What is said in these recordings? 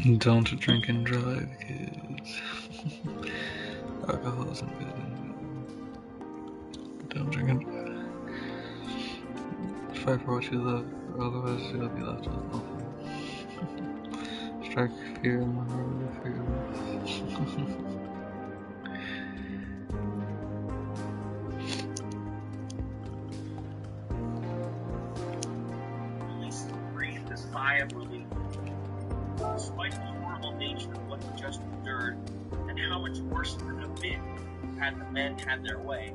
Don't drink and drive, kids. Alcohol isn't good. Don't drink and drive. Fight for what you love, or otherwise you'll be left with nothing. Strike fear in the heart of the fearless. Police breathed a sigh of relief. Despite the horrible nature of what he just endured, and how much worse it could have been had the men had their way,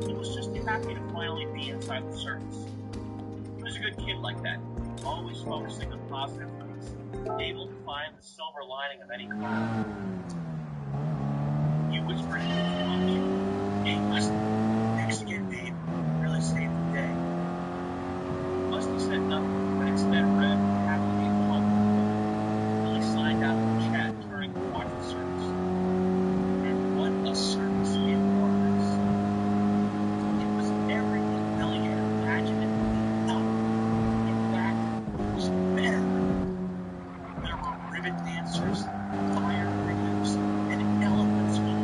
he was just happy to finally be inside the service. He was a good kid like that, always focusing on positive things, able to find the silver lining of any cloud. He whispered in his watch, "Hey, listen, thanks again, babe. Really saved the day." Musty said nothing, but instead read happily home. Billy signed out of the chat, turning to watch the service. And what a service it was! It was everything Billy had imagined it to be not. In fact, it was better. There were ribbon dancers, fire breathers, and elephants with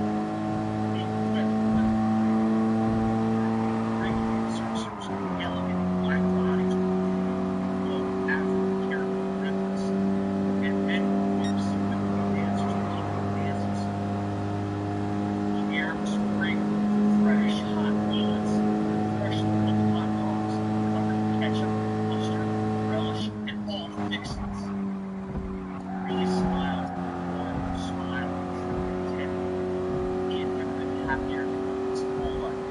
elegant black bodies with Afro-Caribbean ribbons, and men with dancers leading dances. The air was spring, fresh, hot donuts, fresh little hot dogs, covered in ketchup, mustard, relish, and all the fixings. Really smiled, warm smile. And he had never been happier in his whole life.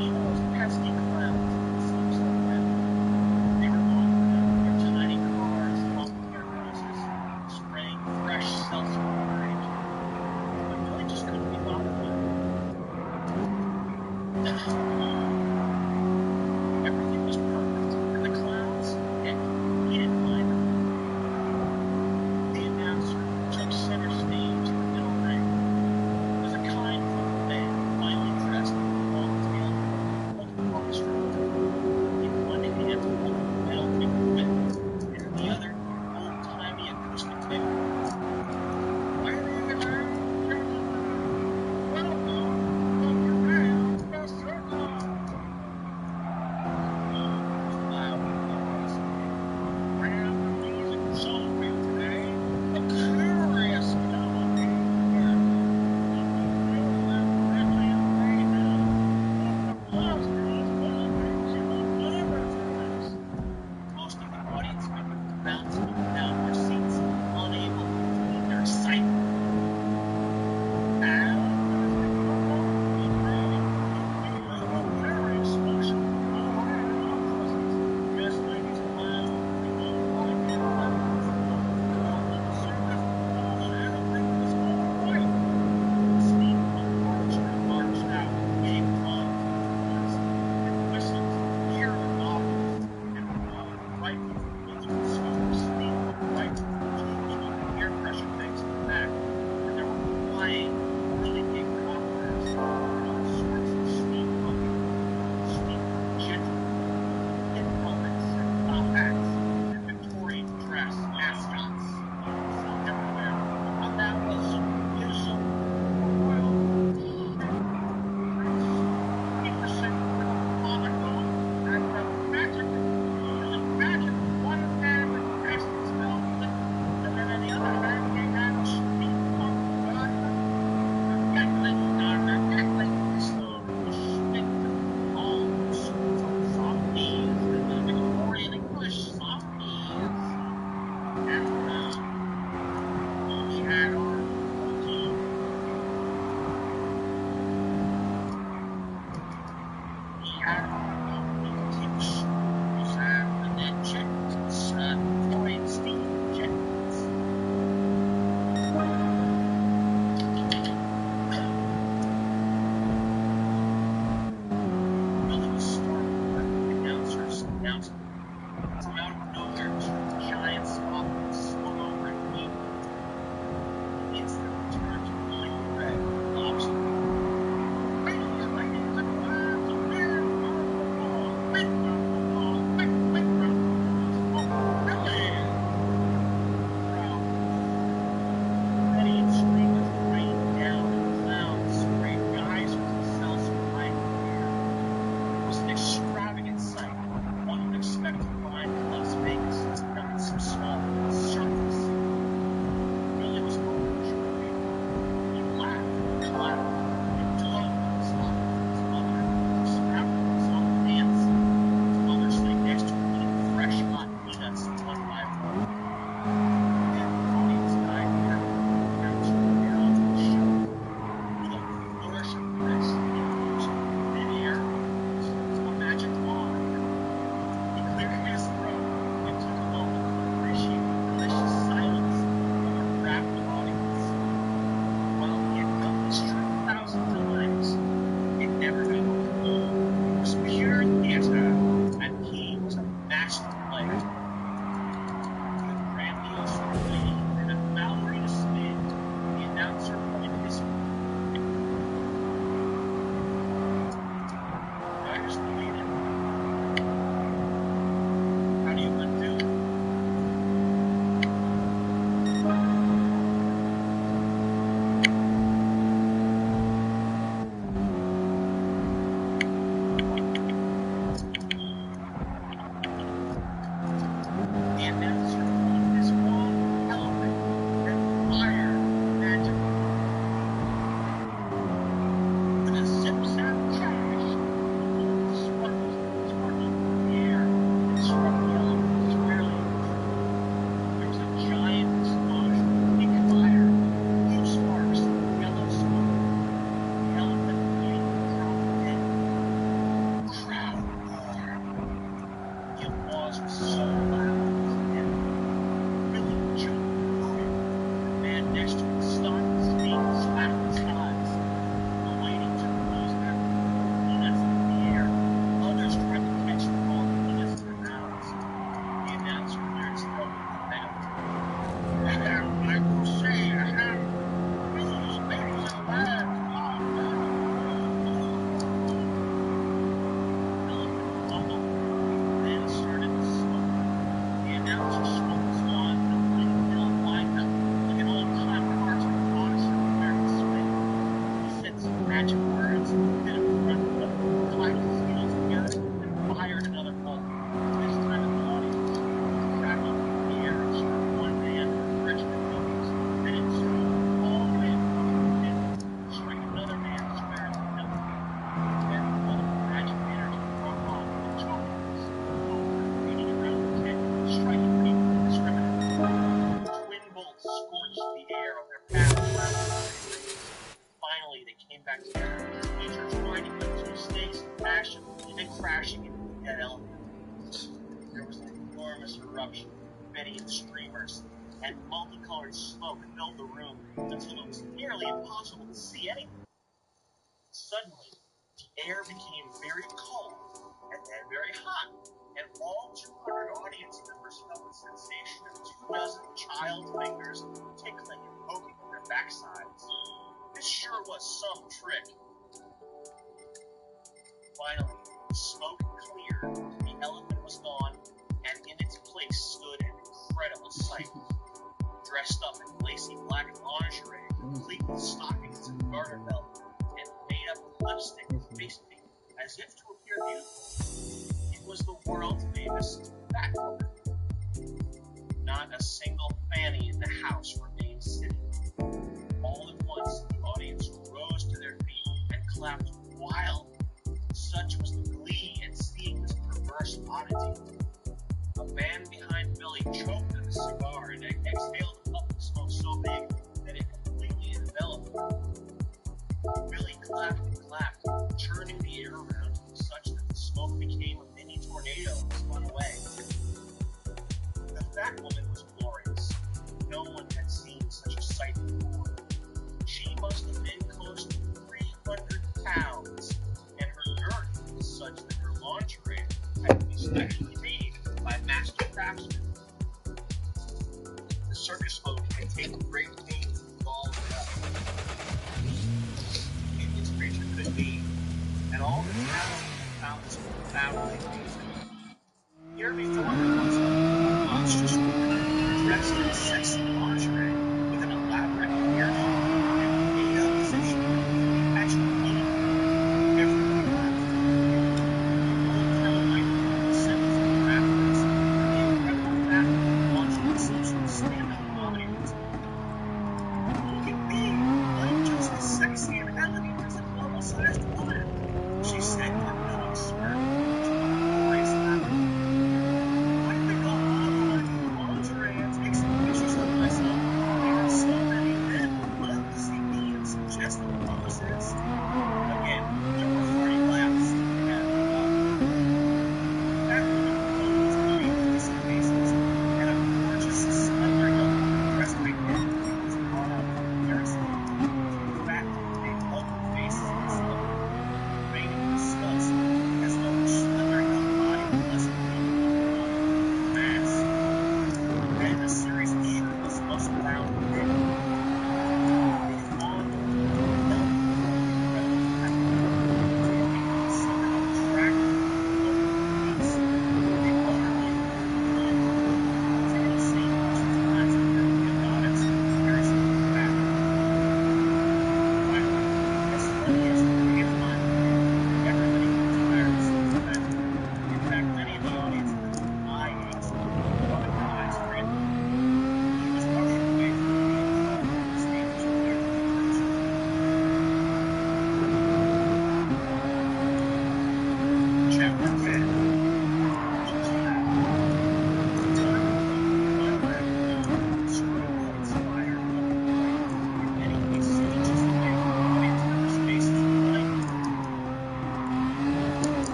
Even those pesky clowns, it seems like that. They were going around in their tiny cars, bumping their noses, spraying fresh seltzer orange. But Billy just couldn't be bothered with it. Everything was perfect, and the clowns, heck, he didn't mind them. The announcer took center stage in the middle ring. It was a kind little man, finely dressed in a long-tailed, old orchestra. In one hand, holding a metal-tipped whip, and in the other, old-timey acoustic tape. Ladies and gentlemen, welcome to your round of circles. Loud applause. Round of music and song reel today. A curious melody. Most of the audience members were bouncing up and down their seats, unable to contain their excitement. And very special. Yes, ladies and gentlemen, we will like to anything is all right. Steve Orchard marched out, gave time to the boys, and whistled here and nodded, and right with the musical scooter, Steve looked right to the air pressure tanks in the back, and there were flying, really big copters, and all sorts of steam gentlemen, in helmets and top hats, and Victorian dress mascots. Everywhere. And that was beautiful. Royal Peterson with a monocle and the magic, using magic with one hand with the Christmas spell, and then on the other hand he had a steam pump gun, a Gatling gun, a Gatling pistol, a stick, all sorts of softies, and the Victorian English softies. And he had on big shoes and then jackets, Victorian steam jackets. Billy was startled by the announcer's announcement. From out of nowhere, two giant scoffers swung over and beat him. The instant turned to glowing red, lobster. Ladies and ladies and clams, a big round of applause, big round of applause, big round of applause for Billy. endless eruption of confetti and streamers, and multicolored smoke filled the room until it was nearly impossible to see anything. Suddenly, the air became very cold and then very hot, and all 200 audience members felt the sensation of 24 child fingers tickling and poking at their backsides. This sure was some trick. Finally, the smoke cleared, the elephant was gone, and in its place stood an incredible sight. Dressed up in lacy black lingerie, complete with stockings and garter belt, and made up with lipstick and face paint, as if to appear beautiful. It was the world famous Fat Woman. Not a single fanny in the house remained sitting. All at once, the audience rose to their feet and clapped wildly. Such was the glee at seeing this perverse oddity. A man behind Billy choked on a cigar and exhaled a puff of smoke so big that it completely enveloped him. Billy clapped and clapped, churning the air around him such that the smoke became a mini tornado and spun away. The Fat Woman was glorious. No one had seen such a sight before. She must have been close to 300 pounds, and her girth was such that her lingerie had to be specially made by master craftsmen. The circus folk had taken great pains to ball it up. This creature could be, and all the townspeople found this profoundly amazing. Here before them was a monstrous woman dressed in sexy lingerie with an elaborate hairdo and made up as if she were actually eating. Everyone laughed. The old Carolina descended from the rafters, and the incredible Fat Woman launched into some sort of stand-up comedy routine. Look at me! I'm just as sexy and elegant as a normal-sized woman, she said with a knowing smirk, to a glorious laughter.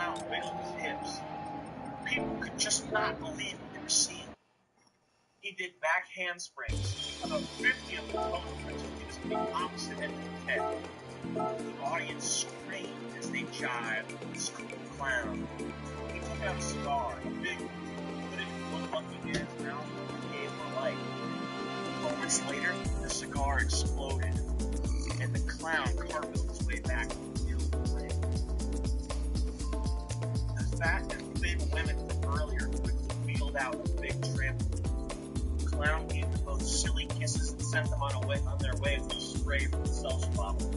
clown wiggled his hips. People could just not believe what they were seeing. He did back handsprings. About 50 of them told him until he was at the opposite end of the tent. The audience screamed as they jived with this cool clown. He took out a cigar, a big one, put it in one lucky man's mouth, and gave him a light. Moments later, the cigar exploded, and the clown cartwheeled his way back to the field of play. The fat and thin women from earlier quickly wheeled out a big trampoline. The clown gave them both silly kisses and sent them on their way with a spray from the seltzer bottle.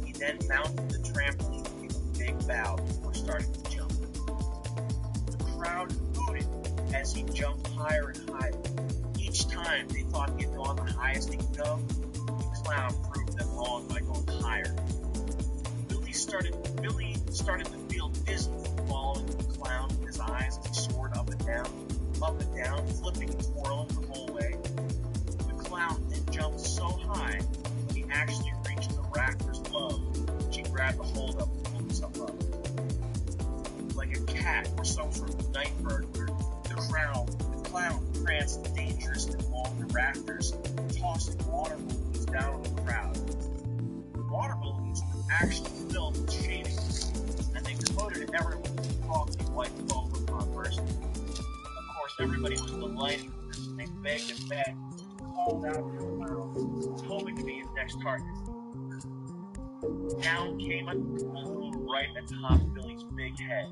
He then mounted the trampoline and gave a big bow before starting to jump. The crowd hooted as he jumped higher and higher. Each time they thought he had gone the highest he could go, the clown proved them wrong by going higher. Billy started to feel dizzy from following the clown with his eyes as he soared up and down, flipping and twirling the whole way. The clown then jumped so high that he actually reached the rafters above, which he grabbed a hold of and pulled himself up. Like a cat or some sort of night burglar, the clown pranced dangerously along the rafters, tossing water balloons down on the crowd. The water balloons were actually filled with shaving cream, and they coated everyone with frothy white foam upon bursting. Of course, everybody was delighted with this, and they begged and begged, called out to the clown, hoping to be his next target. Down came a balloon right atop Billy's big head.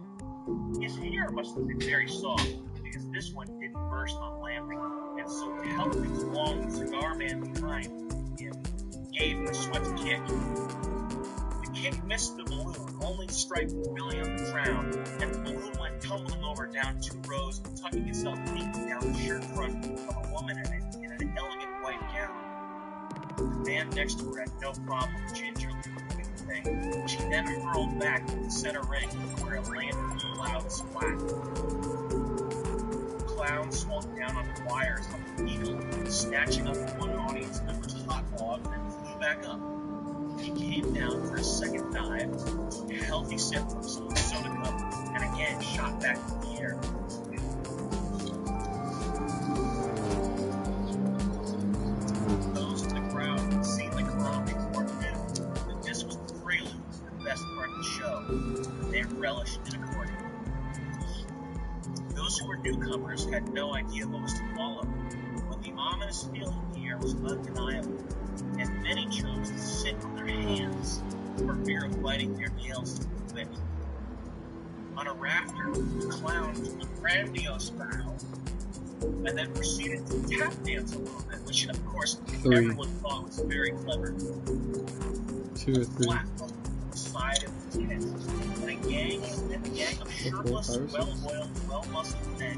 His hair must have been very soft, because this one didn't burst on landing, and so to help things along, the cigar man behind him gave him a swift kick. The kick missed the balloon, only striking Billy on the ground, and the balloon went tumbling over down 2 rows, tucking itself neatly down the shirt front of a woman in an elegant white gown. The man next to her had no problem gingerly moving the thing, which he then hurled back to the center ring, where it landed with a loud splat. The clown swung down on the wires like a needle, snatching up one audience member's hot dog, and flew back up. He came down for a second dive, took a healthy sip from some soda cup, and again shot back in the air. Those in the crowd had seen the clown before knew that this was the prelude to the best part of the show, and they relished it accordingly. Those who were newcomers had no idea what was to follow, but the ominous feeling in the air was undeniable, and many chose to sit on their hands for fear of biting their nails into the quick. On a rafter, the clown took a grandiose bow, and then proceeded to tap dance a little bit, which of course everyone thought was very clever. 2 or 3. Flat on the side of the tent, and a gang of shirtless, well-oiled, well-muscled men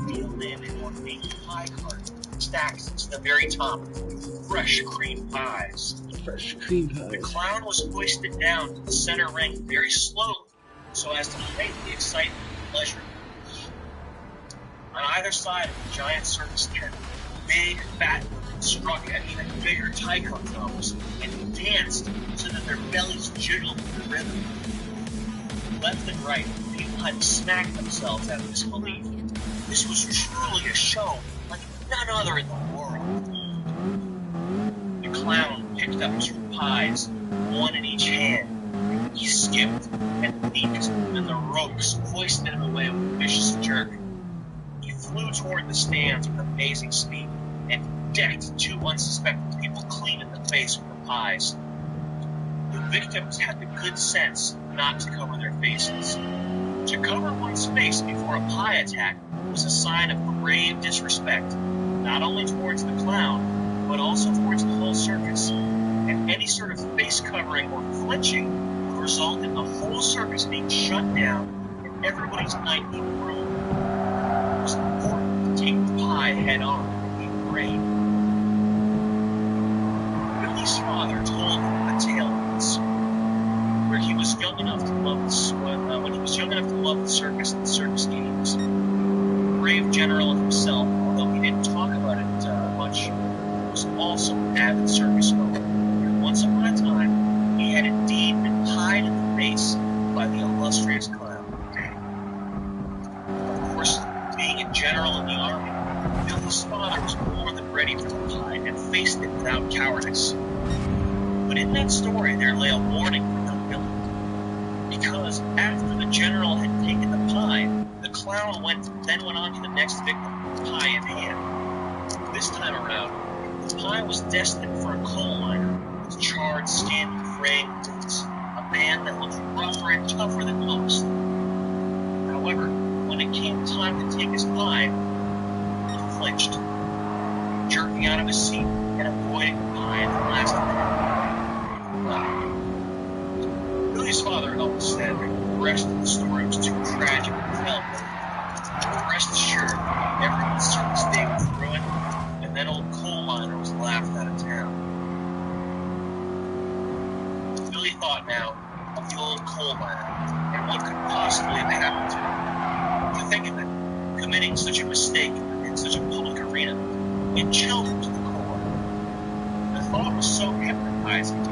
wheeled in a ornate pie cart, stacked to the very top with fresh cream pies. Fresh cream pie. The clown was hoisted down to the center ring very slowly, so as to heighten the excitement and pleasure. On either side of the giant circus tent, big, fat women struck at even bigger taiko drums and danced so that their bellies jiggled with the rhythm. Left and right, people had to smack themselves out of disbelief. This was truly a show like none other in the world. The clown picked up 2 pies, one in each hand. He skipped and leaped, and the ropes hoisted him away with a vicious jerk. He flew toward the stands with amazing speed and decked 2 unsuspecting people clean in the face with the pies. The victims had the good sense not to cover their faces. To cover one's face before a pie attack was a sign of grave disrespect, not only towards the clown, but also towards the whole circus, and any sort of face covering or flinching would result in the whole circus being shut down and everybody's night being ruined. It was important to take the pie head on and be brave. Billy's father told him a tale once, where he was young enough to love the circus and the circus games. The brave general himself, although he didn't talk about it much, was also an avid circus goer. And once upon a time, he had indeed been pied in the face by the illustrious clown. Billy's father was more than ready for the pie and faced it without cowardice. But in that story there lay a warning for young Billy. Because after the general had taken the pie, the clown then went on to the next victim, pie in hand. This time around, the pie was destined for a coal miner with charred skin and fraying boots, a man that looked rougher and tougher than most. However, when it came time to take his pie, he flinched, jerking out of his seat and avoiding the pie at the last minute. Billy's father helped stand there. The rest of the story was too tragic to tell. Rest assured, every circus day was ruined, and that old coal miner was laughed out of town. Billy thought now of the old coal miner and what could possibly have happened to him. To think of it, committing such a mistake in such a public arena, it chilled him to the core. The thought was so hypnotizing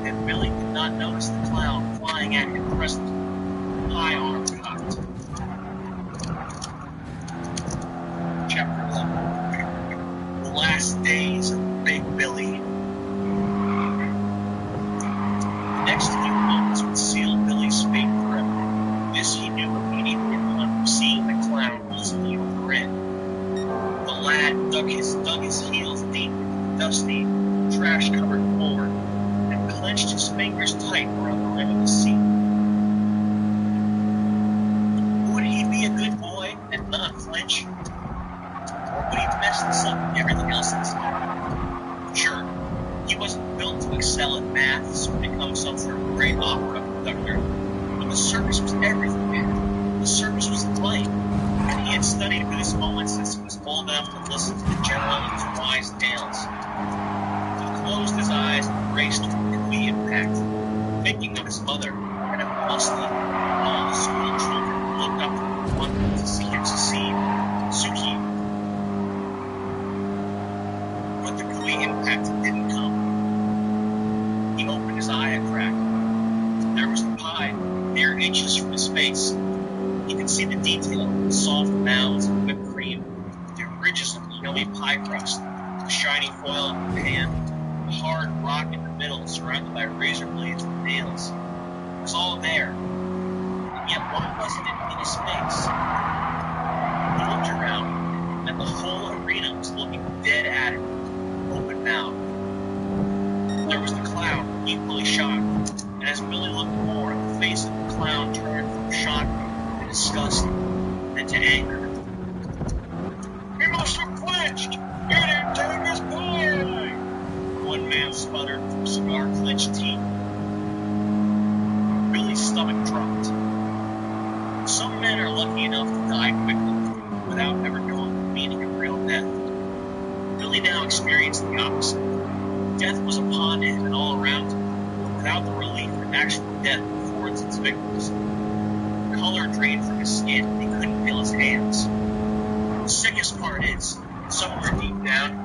that Billy did not notice the clown flying at him presently, high arm cocked. Chapter 11. The Last Days of Big Billy. The next few moments would seal Billy's fate forever. This he knew immediately upon seeing the clown with his evil grin. The lad dug his heels deep into the dusty, trash-covered floor and clenched his fingers tight around the rim of the seat. Would he be a good boy and not flinch? Or would he mess this up and everything else in his life? Sure, he wasn't built to excel at maths or become some sort of great opera conductor, but the circus was everything to him. The circus was life, and he had studied for this moment since he was old enough to listen to the general and his wise tales. He closed his eyes and raced with the impact, thinking of his mother and of Musty, all the school children who looked up to him wanted to see him succeed. Suki. But the gooey impact didn't come. He opened his eye a crack. There was the pie, mere inches from his face. He could see the detail, the soft mounds of whipped cream, the ridges of yummy pie crust, the shiny foil in the pan, the hard rock in the middle surrounded by razor blades and nails. It was all there, and yet why wasn't it in his face? He looked around, and the whole arena was looking dead at him, open mouthed. There was the clown, equally shocked, and as Billy looked more, the face of the clown turned from shock to disgust, then to anger. He must have flinched! He didn't take his pie! One man sputtered through cigar-clenched teeth. Billy's stomach dropped. Some men are lucky enough to die quickly, without ever knowing the meaning of real death. Billy now experienced the opposite. Death was upon him and all around him, but without the relief that actual death affords its victims. Color drained from his skin, and he couldn't feel his hands. The sickest part is, somewhere deep down,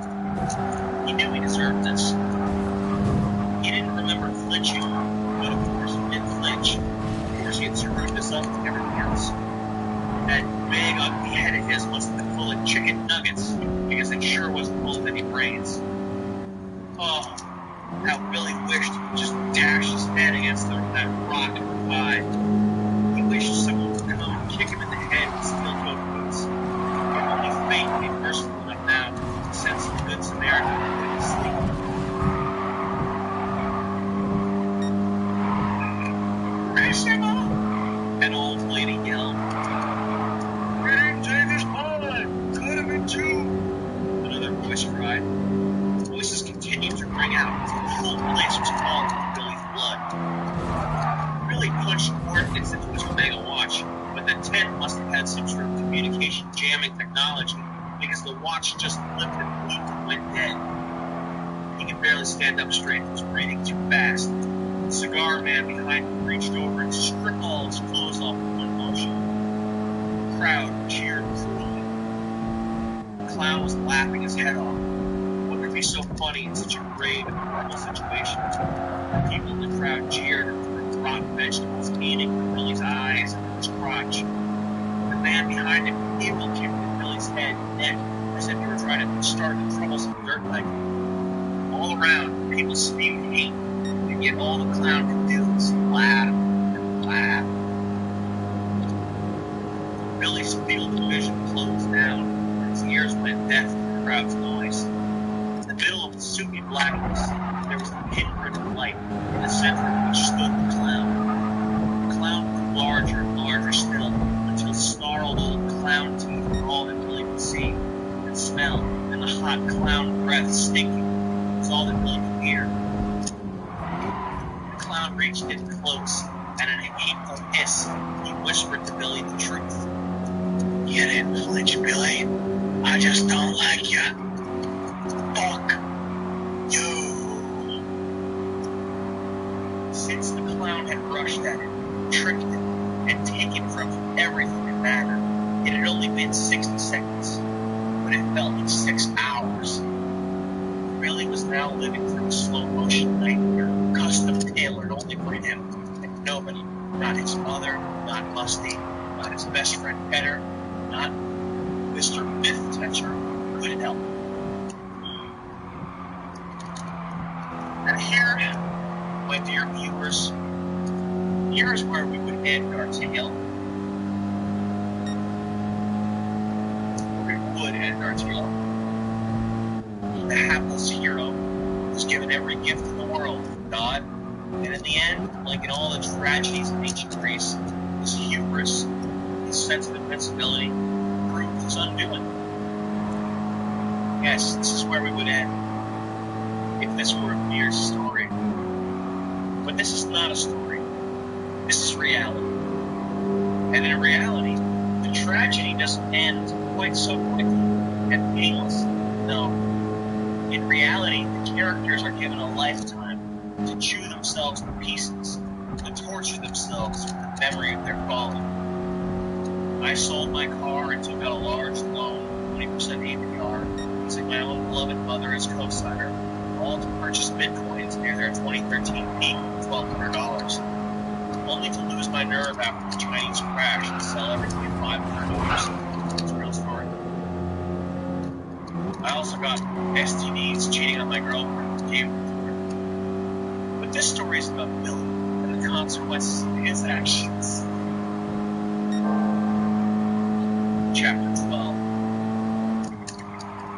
he knew he deserved this. He didn't remember flinching, but of course he did flinch. Of course he had screwed this up and everything else. That big, ugly head of his must have been full of chicken nuggets, because it sure wasn't full of any brains. Oh, how Billy wished he could just dash his head against that rock in the pie. He wished someone would come and kick him in the head with steel-toed boots. But only fate would be merciful enough now to send some good Samaritan to put him to sleep. Race him up! An old lady yelled. He didn't take his pie! Cut him in two! Another voice cried. Voices continued to ring out as the whole place was calling with Billy's blood. Billy punched coordinates into his Omega watch, but the 10 must have had some sort of communication jamming technology because the watch just flipped and bleeped and went dead. He could barely stand up straight, he was breathing too fast. The cigar man behind him reached over and stripped all his clothes off in one motion. The crowd cheered cruelly. The clown was laughing his head off. What could be so funny in such a grave and horrible situation? The people in the crowd cheered and threw rotten vegetables, eating with Billy's eyes and his crotch. The man behind him evil kicked at Billy's head and neck as if he were trying dirt bike. All around, people spewed hate, and yet all the clown could do was laugh and laugh. Billy's field of vision closed down, and his ears went deaf to the crowd's noise. In the middle of the soupy blackness, there was a pinprick of light, in the center of which stood the clown. The clown grew larger and larger still, until snarled old clown teeth were all that Billy could see, and smell, and the hot clown breath stinking was all that Billy could hear. The clown reached in close, and in a hateful hiss, he whispered to Billy the truth. "You didn't flinch, Billy. I just don't like you. Fuck you." Since the clown had rushed at him, tricked him, and taken from him everything that mattered, it had only been 60 seconds, but it felt like 6 hours. Billy was now living through a slow-motion nightmare, custom-tailored only for him, and nobody, not his mother, not Musty, not his best friend Petter, not Mr. Myth Toucher, could help. And here, my dear viewers, here's where we would end our tale. We would end our tale. The hapless hero was given every gift in the world from God, and in the end, like in all the tragedies of ancient Greece, his hubris, his sense of invincibility, proved his undoing. Yes, this is where we would end, if this were a mere story. But this is not a story. This is reality. And in reality, the tragedy doesn't end quite so quickly and painless. No. In reality, the characters are given a lifetime to chew themselves to pieces, to torture themselves with the memory of their folly. I sold my car and took out a large loan, 20% APR, using my own beloved mother as co-signer, all to purchase bitcoins near their 2013 peak of $1,200, only to lose my nerve after the Chinese crash and sell everything at $500. It's a real story. I also got STDs, cheating on my girlfriend, gave them to her. But this story is about Billy and the consequences of his actions. Chapter 12.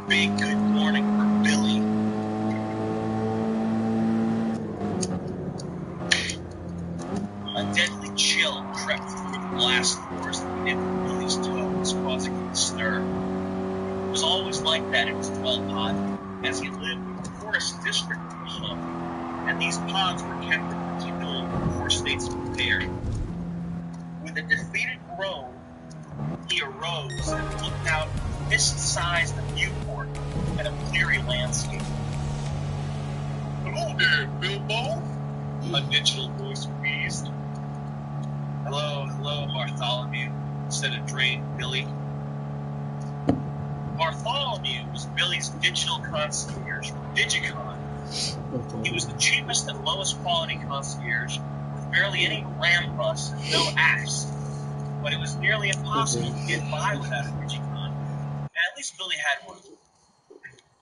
Big good morning for Billy. A deadly chill crept through the glass doors that nipped Billy's toes, causing him to stir. It was always like that in his 12 pod, as he lived in the forest district of the hump, and these pods were kept in particularly poor states of repair. With a defeated groan, he arose and looked out a fist-sized viewport at a bleary landscape. "Hello there, Bilbo," a digital voice wheezed. Hello, Bartholomew," said a drained Billy. Bartholomew was Billy's digital concierge, Digicon. He was the cheapest and lowest quality concierge, with barely any RAM bus and no apps. But it was nearly impossible to get by without a Digicon. And at least Billy had one.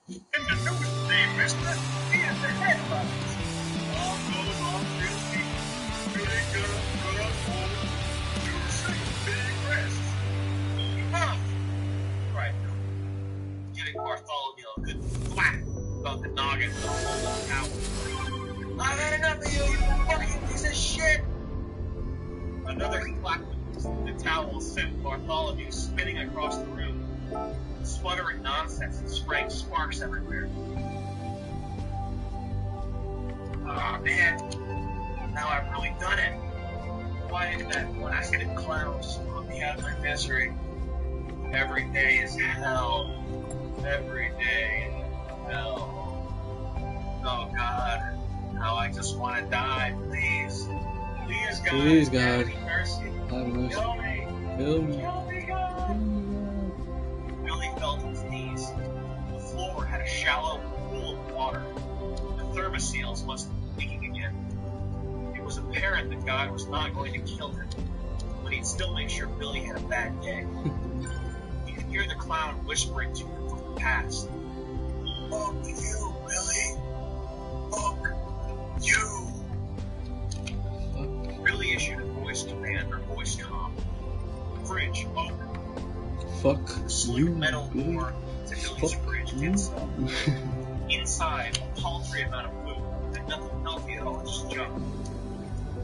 "In the news today, mister, here's the headlines. All goes on real deep. Billy got up home to say big rest." Huh. Right. Giving Bartholomew a good thwack about the noggin with a whole towel. "I've had enough of you, you fucking piece of shit!" Another thwack with the towel sent Bartholomew spinning across the room, sputtering nonsense and spraying sparks everywhere. "Ah, man, now I've really done it. Why did that blasted clown put me out of my misery? Every day is hell. Every day is hell. Oh God, how I just want to die, please. Please, God. Please, God. Have mercy. Have mercy. Kill me. Kill me. Kill me, God." Billy felt his knees. The floor had a shallow pool of water. The thermoseals must be leaking again. It was apparent that God was not going to kill him, but he'd still make sure Billy had a bad day. He could hear the clown whispering to him from the past. Fuck you, Billy. Fuck you. Billy issued a voice command or voice comm. Fridge open. Fuck The slick you, metal Billy. door to Billy's Fuck fridge you. did so. Inside, a paltry amount of food, and nothing healthy at all, just junk.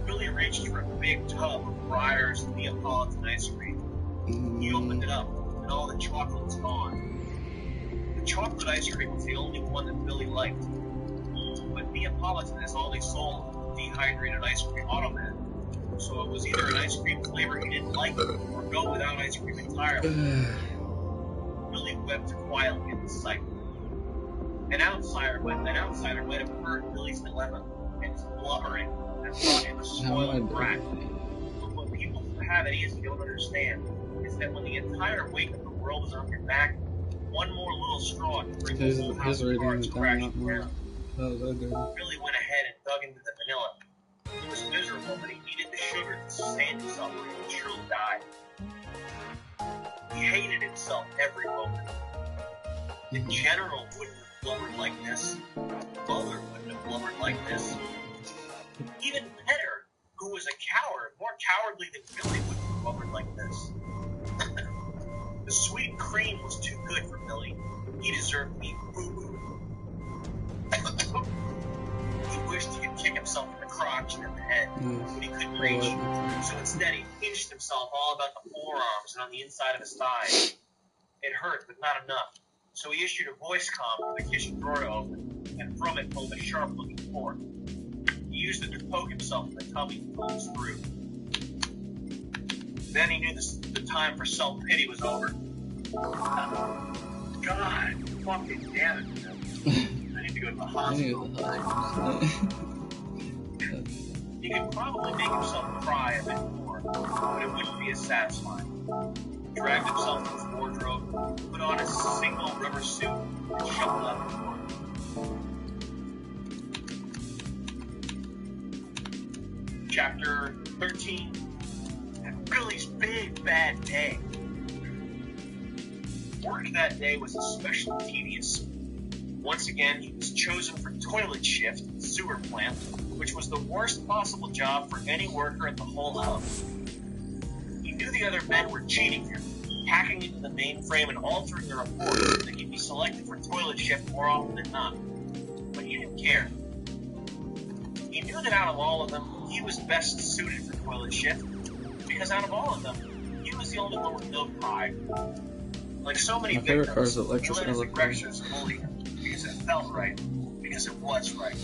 Billy reached for a big tub of Breyers Neapolitan ice cream. He opened it up, and all the chocolate was gone. The chocolate ice cream was the only one that Billy liked. But Neapolitan is all they sold of dehydrated ice cream automat. So it was either an ice cream flavor he didn't like, or go without ice cream entirely. Billy wept quietly at the sight. An outsider might have heard Billy's dilemma and his blubbering and thought him a spoiled brat. But what people who have it easy don't understand is that when the entire weight of the world is on your back, one more little straw can bring the whole house His of cards rating is down crashing that much. down. How was I doing? Billy went ahead and dug into the vanilla. He was miserable, but he needed the sugar to sustain himself or he would surely die. He hated himself every moment. The general wouldn't have blubbered like this. Butler wouldn't have blubbered like this. Even Petter, who was a coward, more cowardly than Billy, wouldn't have blubbered like this. The sweet cream was too good for Billy. He deserved to eat boo-boo. He wished he could kick himself in the crotch and in the head, but he couldn't reach. So instead, he pinched himself all about the forearms and on the inside of his thighs. It hurt, but not enough. So he issued a voice comm for the kitchen drawer to open, and from it pulled a sharp-looking fork. He used it to poke himself in the tummy until it was through. Then he knew the time for self-pity was over. God fucking damn it. I need to go to the hospital. He could probably make himself cry a bit more, but it wouldn't be as satisfying. He dragged himself to his wardrobe, put on a single rubber suit, and shuffled out the door. Chapter 13. Billy's big bad day. Work that day was especially tedious. Once again, he was chosen for toilet shift at the sewer plant, which was the worst possible job for any worker at the whole hub. He knew the other men were cheating him, hacking into the mainframe and altering the report so that he'd be selected for toilet shift more often than not. But he didn't care. He knew that out of all of them, he was best suited for toilet shift, because out of all of them, he was the only one with no pride. Like so many My favorite car is victims, the he let his Lexus aggressions bully him because it felt right, because it was right.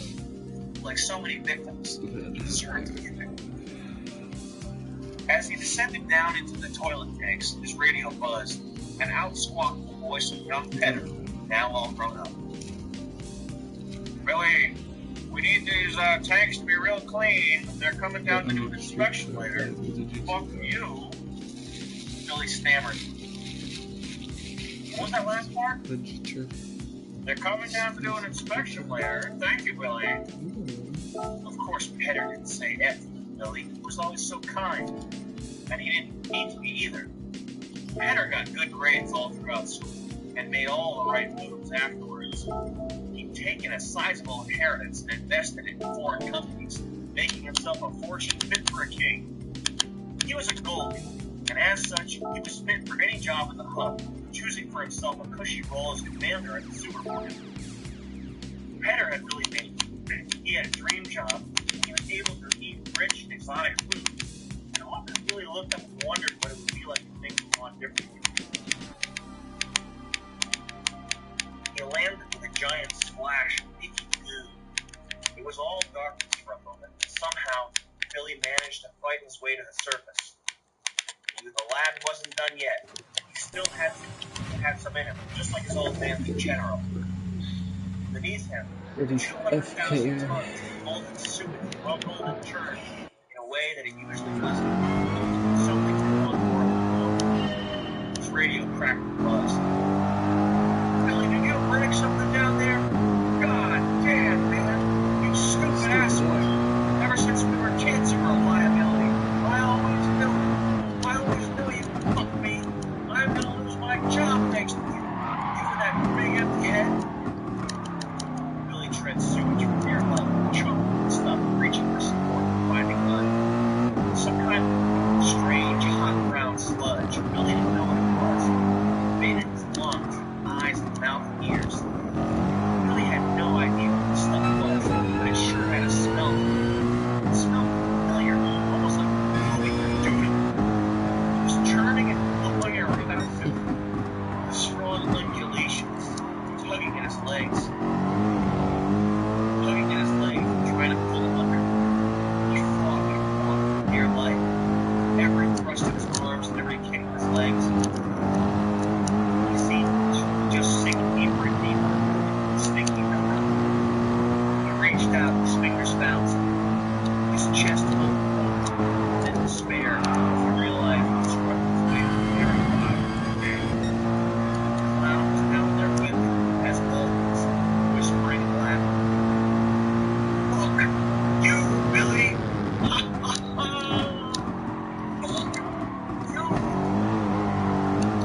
Like so many victims, he deserved to be a victim. As he descended down into the toilet tanks, his radio buzzed, and out squawked the voice of young Petter, now all grown up. Billy, we need these tanks to be real clean. They're coming down to do an inspection later. Fuck you. Billy stammered. What was that last part? They're coming down to do an inspection later. Thank you, Billy. Of course, Petter didn't say F. Billy was always so kind. And he didn't need to be either. Petter got good grades all throughout school and made all the right moves afterwards. He'd taken a sizable inheritance and invested it in foreign companies, making himself a fortune fit for a king. He was a goldie, and as such, he was fit for any job in the hub, choosing for himself a cushy role as commander at the sewer plant. Petter had really made it. He had a dream job. He was able to eat rich, exotic food, and often really looked up and wondered what it would be like if things were gone differently. He landed with a giant splash of leaky goo. It was all darkness for a moment, but somehow Billy managed to fight his way to the surface. He knew the lad wasn't done yet. He still had some in him, just like his old man, the general. Beneath him, 200,000 tons of molten sewage rumbled and churned in a way that it usually doesn't. So we took on more. His radio cracked and buzzed. Billy, did you break something down there? God damn, man. You stupid asshole. Ever since we were kids, you were a liability. I always knew it. I always knew you could fuck me. I'm gonna lose my job next to you. You and that big empty head.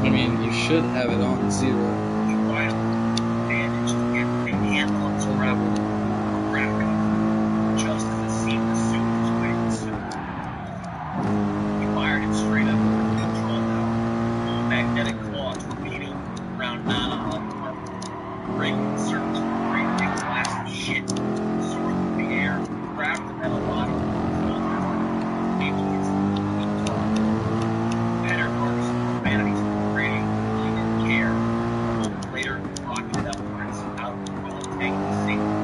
I mean, you should have it on 0. He wisely managed to get a handle on his grapple, just as it seemed the suit was waiting to suit. He fired it straight up with the control tower. A magnetic claw torpedoed around Nana Harbor, breaking the surface with a great big blast of shit, soared through the air, grabbed the metal bottom, and pulled it over, aiming its heat top. Petter barked some profanities on the radio, really didn't care. A moment later, rocketed upwards out of the toilet tank to safety.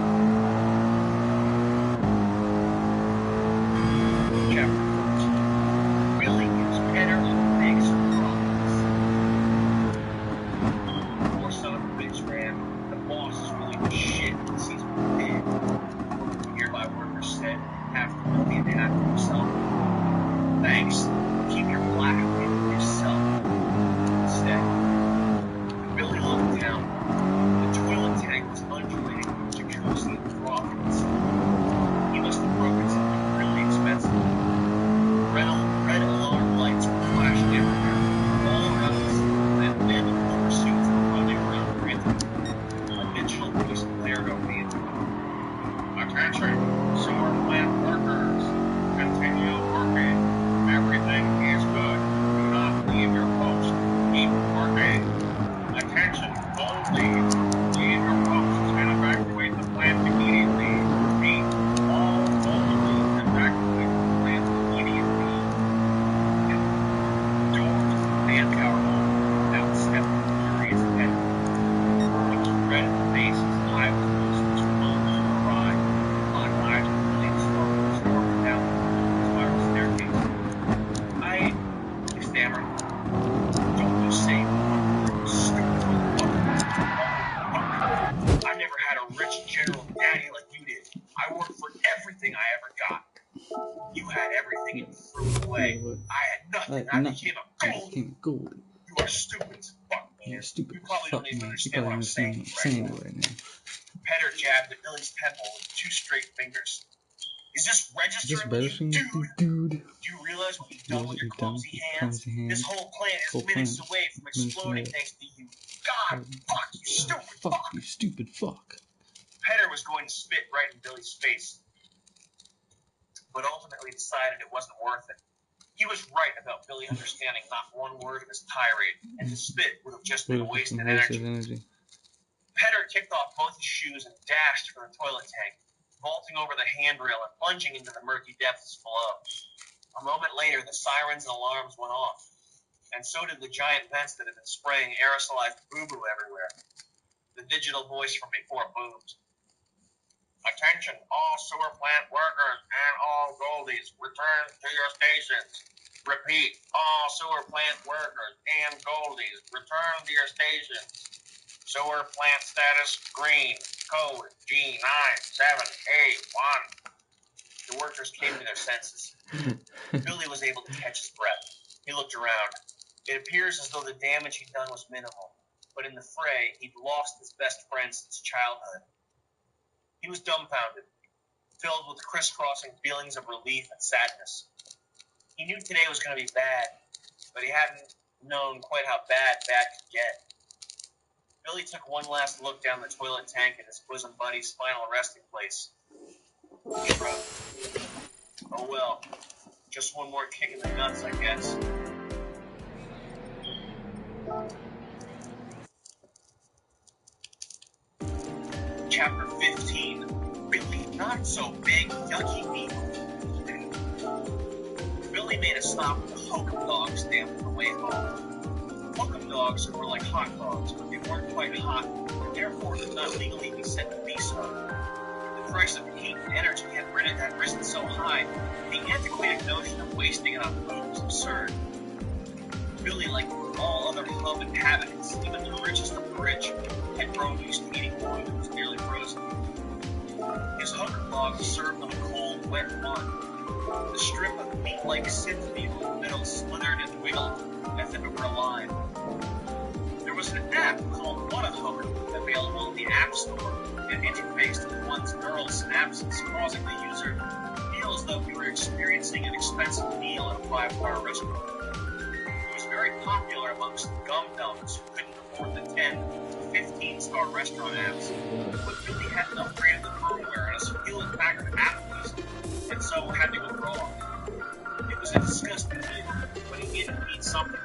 Chapter 14. Billy gives Petter a big surprise. Poor son of a bitch, man. The boss is really the shit when he sees what he did. One of the nearby workers said, half guilty and half to himself. Thanks. Keep your black opinion to yourself. Instead, when Billy looked down, the toilet tank was undulating with jacuzzi and froth inside. He must have broken something really expensive. Red alarm lights were flashing everywhere, all around us, and men in blue suits were running around frantically. A digital voice blared over the intercom. Attention, sewer plant workers. Continue working. Everything is good. Do not leave your post. Keep working. Attention, gold leads. Leave your posts and evacuate the plant immediately. Repeat, all gold leads evacuate the plant immediately. Doors to the manpower hall. Now stepped the furious Petter. He was red in the face, his eye was loose, his phone was awry. Black eyes were really storming down the spiral staircase. He stammered. Don't you say one word, stupid motherfucker. I never had a rich general daddy like you did. I worked for everything I ever got. You had everything and you threw it away. I had nothing. I became a gold. You are stupid as fuck, man. You're stupid You as probably fuck, don't even man. You understand probably what I'm saying understand right right now. now. Petter jabbed at Billy's temple with 2 straight fingers. Is this registering with you, dude? Do you realize what you've done with your clumsy hands? This whole plant is minutes away from exploding thanks to you. God, fuck, you stupid fuck. You stupid fuck. Petter was going to spit right in Billy's face, but ultimately decided it wasn't worth it. He was right about Billy understanding not one word of his tirade, and to spit would have just been a waste of energy. Petter kicked off both his shoes and dashed for the toilet tank, vaulting over the handrail and plunging into the murky depths below. A moment later, the sirens and alarms went off, and so did the giant vents that had been spraying aerosolized boo-boo everywhere. The digital voice from before boomed. Attention, all sewer plant workers and all goldies, return to your stations. Repeat, all sewer plant workers and goldies, return to your stations. Sewer plant status green, code G9781. The workers came to their senses. Billy was able to catch his breath. He looked around. It appears as though the damage he'd done was minimal, but in the fray, he'd lost his best friend since childhood. He was dumbfounded, filled with crisscrossing feelings of relief and sadness. He knew today was going to be bad, but he hadn't known quite how bad could get. Billy took one last look down the toilet tank at his bosom buddy's final resting place. He shrugged. Oh well, just one more kick in the nuts, I guess. Chapter 15. Billy Not So Big Yucky Needle. Billy made a stop at the Hokum Dog stand on the way home. Hokum dogs were like hot dogs, but they weren't quite hot, and therefore could not legally be said to be so. The price of heat and energy had risen so high, the antiquated notion of wasting it on food was absurd. Billy, like all other hub inhabitants, even the richest of the rich, had grown used to eating food that was nearly frozen. His Hokum dog was served on a cold, wet bun. The strip of meat-like synth beetle in the middle slithered and wiggled as if it were alive. There was an app called What a Hokum available in the App Store and interfaced with one's neural synapses, causing the user to feel as though he were experiencing an expensive meal at a 5-star restaurant. It was very popular popular amongst gum thumbs who couldn't afford the 10 to 15-star restaurant apps, but really had enough brand the firmware and us hewlett-packard athletes, and so had to go wrong. It was a disgusting flavor, but it did mean something.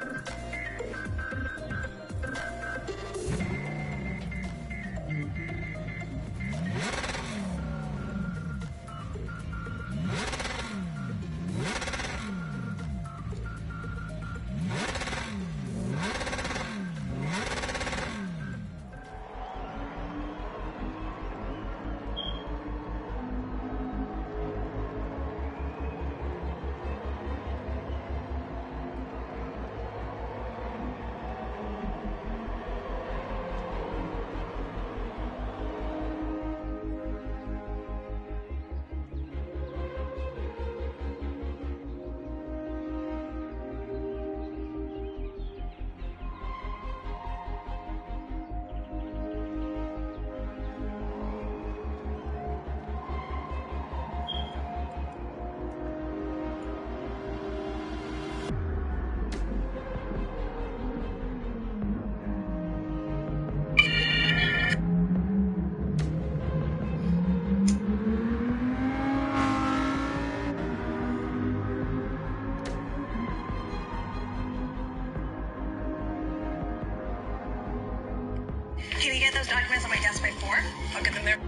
Can you get those documents on my desk by 4? I'll get them there.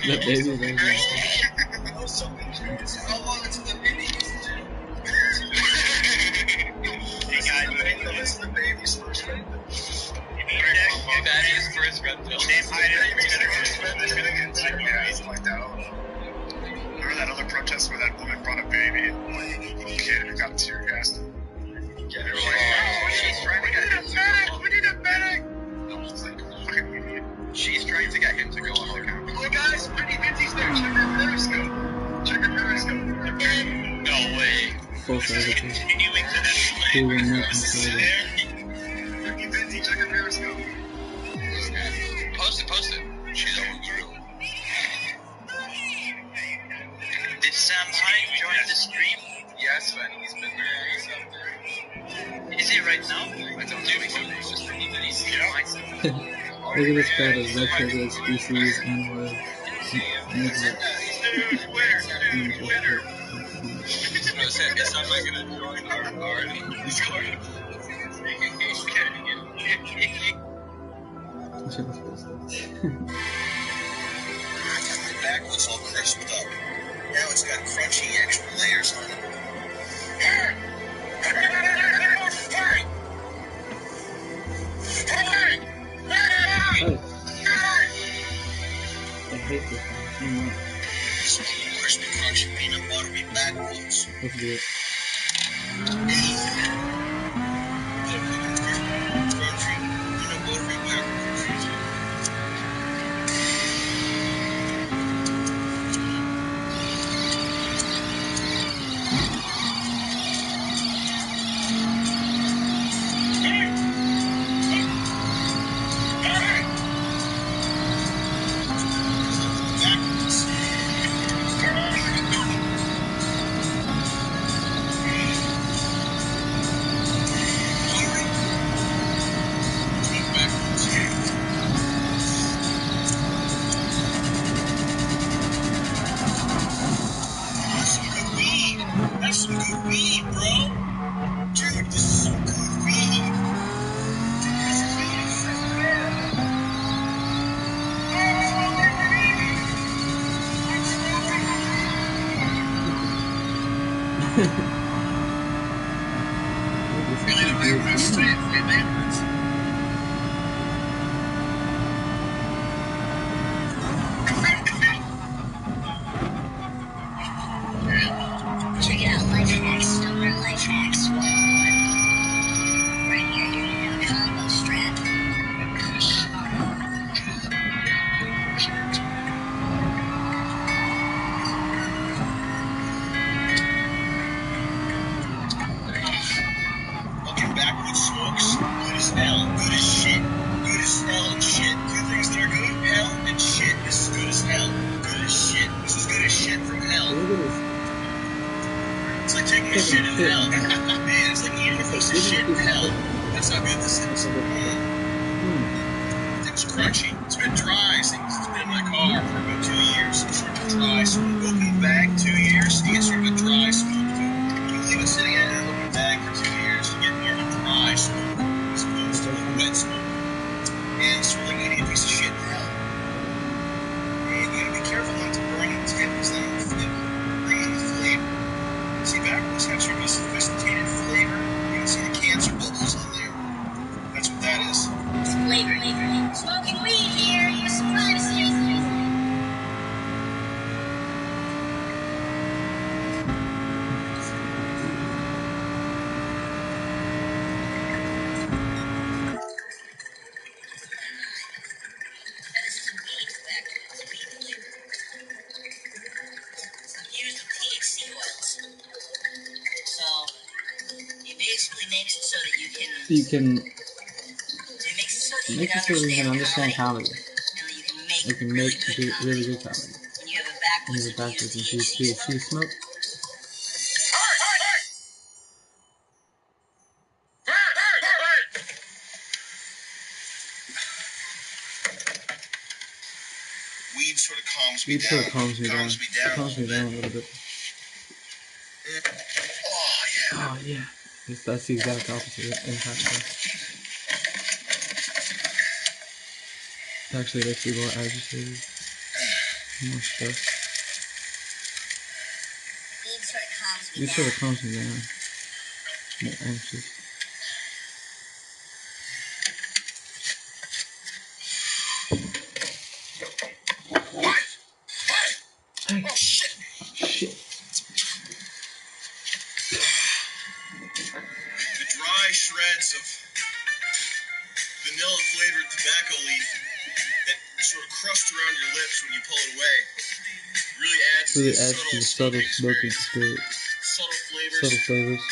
That baby was over. How long until the baby gets to jail? Hey guys, we need to list the baby's first rental. Daddy's first rental. Same height as Remember that other protest where that woman brought a baby and like a little kid who got tear gassed? Yeah, they're like, oh, she's trying to get him to go. We need a medic! I was like, fucking idiot. She's trying to get him to go on the camera. Oh guys, pretty Vincy's there. Check her periscope. Check her periscope. No way. Full servitude. Continuing to escalate. Who will not control it? Pretty Vincy, check her periscope. Post it. She's over guru. Did Sam Hyde join the stream? Yes, man, he's been there. He's up there. Is he right now? I don't know. He's just been Look at this crowd of red-headed species animals. It sounds like an enjoying our Discord. The back was all crisped up. Now it's got crunchy extra layers on it. I hate this one. Some crispy, crunchy, peanut buttery backwoods. Let's do it. Crunchy, peanut buttery backwoods. is some good weed, bro. Dude, this is some good weed. Dude, this weed is so good. Oh, I'm smoking weed. I'm smoking Dude, this is Really some the way good we're gonna weed. stay way backwards. Check it out, life hacks, stoner life hacks 101. Right here, you're gonna have a combo strap. fucking backwoods smokes. Good as hell. Good as shit. Good as hell and shit. Two things that are good, hell and shit. This is good as hell. Good as shit. This is good as shit from hell. Look at this. It's like taking a Taking shit a in shit hell. in hell. Man, it's like eating a piece of shit in hell. That's how good this is. It's crunchy. It's been dry since it's been in my car for about 2 years. It's sort of a dry smoke. Open bag, 2 years, you get sort of a dry smoke to it. You leave it sitting in an open bag for 2 years, you get more of a dry smoke as opposed to a wet smoke. And it's sort of like eating a piece of shit in hell. And you gotta be careful not to burn the tip because then it will bring in the flavor. See, backwoods have sort of a sophisticated flavor. You can see the cancer bubbles on there. That's what that is. Flavor. Smoking weed here with some privacy. This is weed backwoods, weed flavor. Use the THC oils. So it basically makes it so that you can. You can It makes it so that make it so that you can understand comedy. and that you can make, You can make really good comedy. when you have a When backwoods you're backwards into THC. THC smoke. Weed sort of calms me Weed down. sort of calms me down. Calms me down. It calms me down a little bit. Oh, yeah. Oh yeah. That's the exact opposite impact. It actually makes me more agitated. More stressed. Weed sort of calms me Weed down. sort of calms me down. More anxious. Hey. Oh, shit. Shit. The dry shreds of vanilla-flavored tobacco leaf that sort of crust around your lips when you pull it away really adds to the subtle smoking experience. experience. Subtle flavors. Subtle flavors.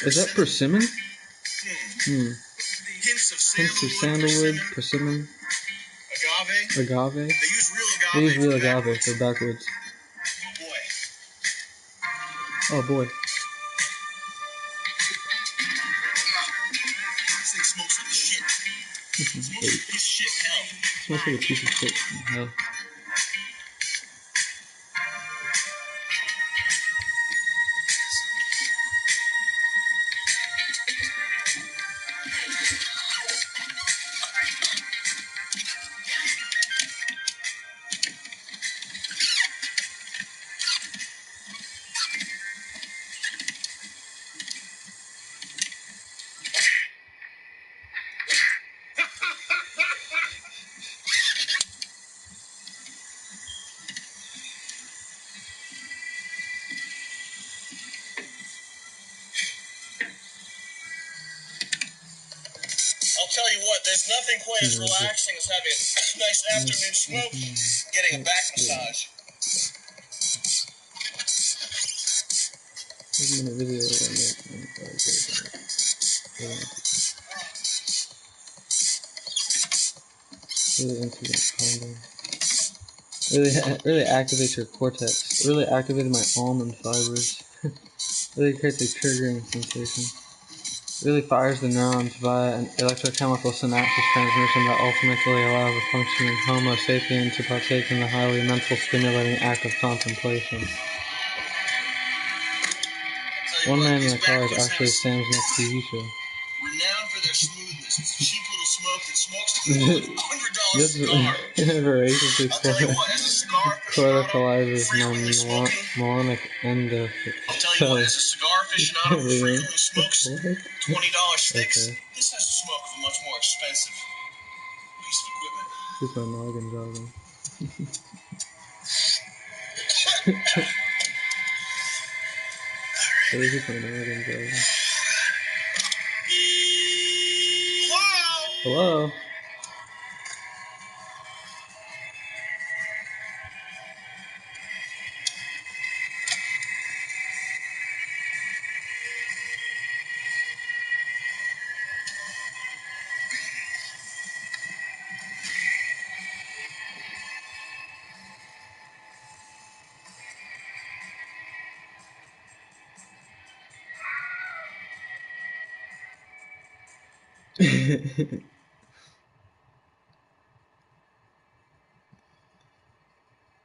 Is that persimmon? Hmm. Hints of Hints of sandalwood, sandalwood, persimmon, agave. agave. They use They use real for agave backwoods. for backwoods. Boy. Oh boy. This thing smokes like shit. Smokes like this shit hell. Smells like a piece of shit in hell. I'll tell you what, there's nothing quite as relaxing as having a nice afternoon smoke, getting a back massage. There's been a video really into that combo. Really activates your cortex. It really activated my almond fibers. Really creates a triggering sensation. Really fires the neurons via an electrochemical synapses transmission that ultimately allows a functioning Homo sapien to partake in the highly mental stimulating act of contemplation. tell you One what, Man in these the Car is backwoods actually have Sam's next TV show. renowned for their smoothness. It's a cheap little smoke that smokes to the $100 This cigar. voraciously I'll tell you what, as a cigar aficionado, protocalizes my frequently smoking. melanic I'll tell you what, as a cigar aficionado who frequently smokes $20 sticks, Okay. this has the smoke of a much more expensive piece of equipment. Keep my noggin jogging. Really keep my noggin jogging. Hello?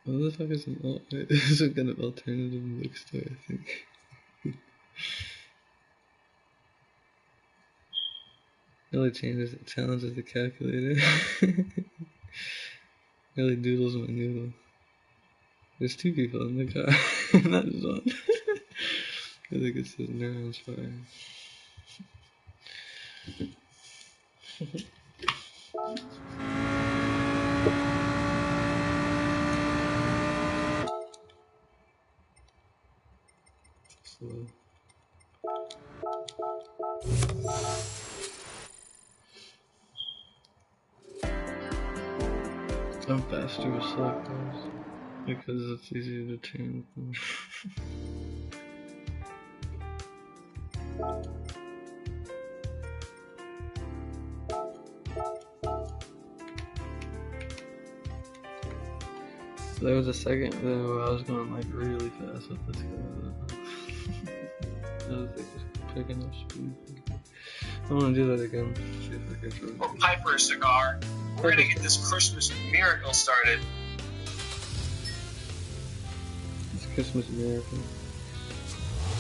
What the fuck is this is a kind of alternative bookstore, I think. Really challenges the calculator. Really doodles my noodle. There's two people in the car, not just one. I think it says neurons fire. Slow. I'm faster with slow cars because it's easier to turn. There was a second there where I was going like really fast with this car. I was like just picking up speed. I want to do that again. See if I can throw it. Piper cigar. We're gonna get this Christmas miracle started. It's Christmas miracle.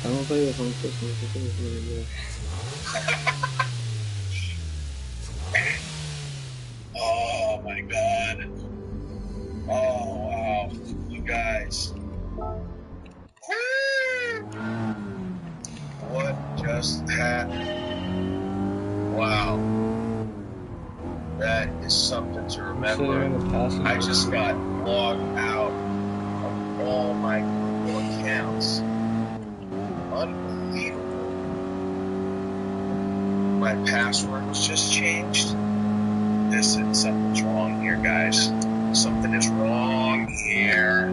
I don't play this on Christmas. I think it's really good. Oh my god. Oh wow. You guys. What just happened? Wow. That is something to Sitting in remember. the passenger I just seat. got logged out of all my Google accounts. Unbelievable. My password was just changed. Something's wrong here, guys. Something is wrong here.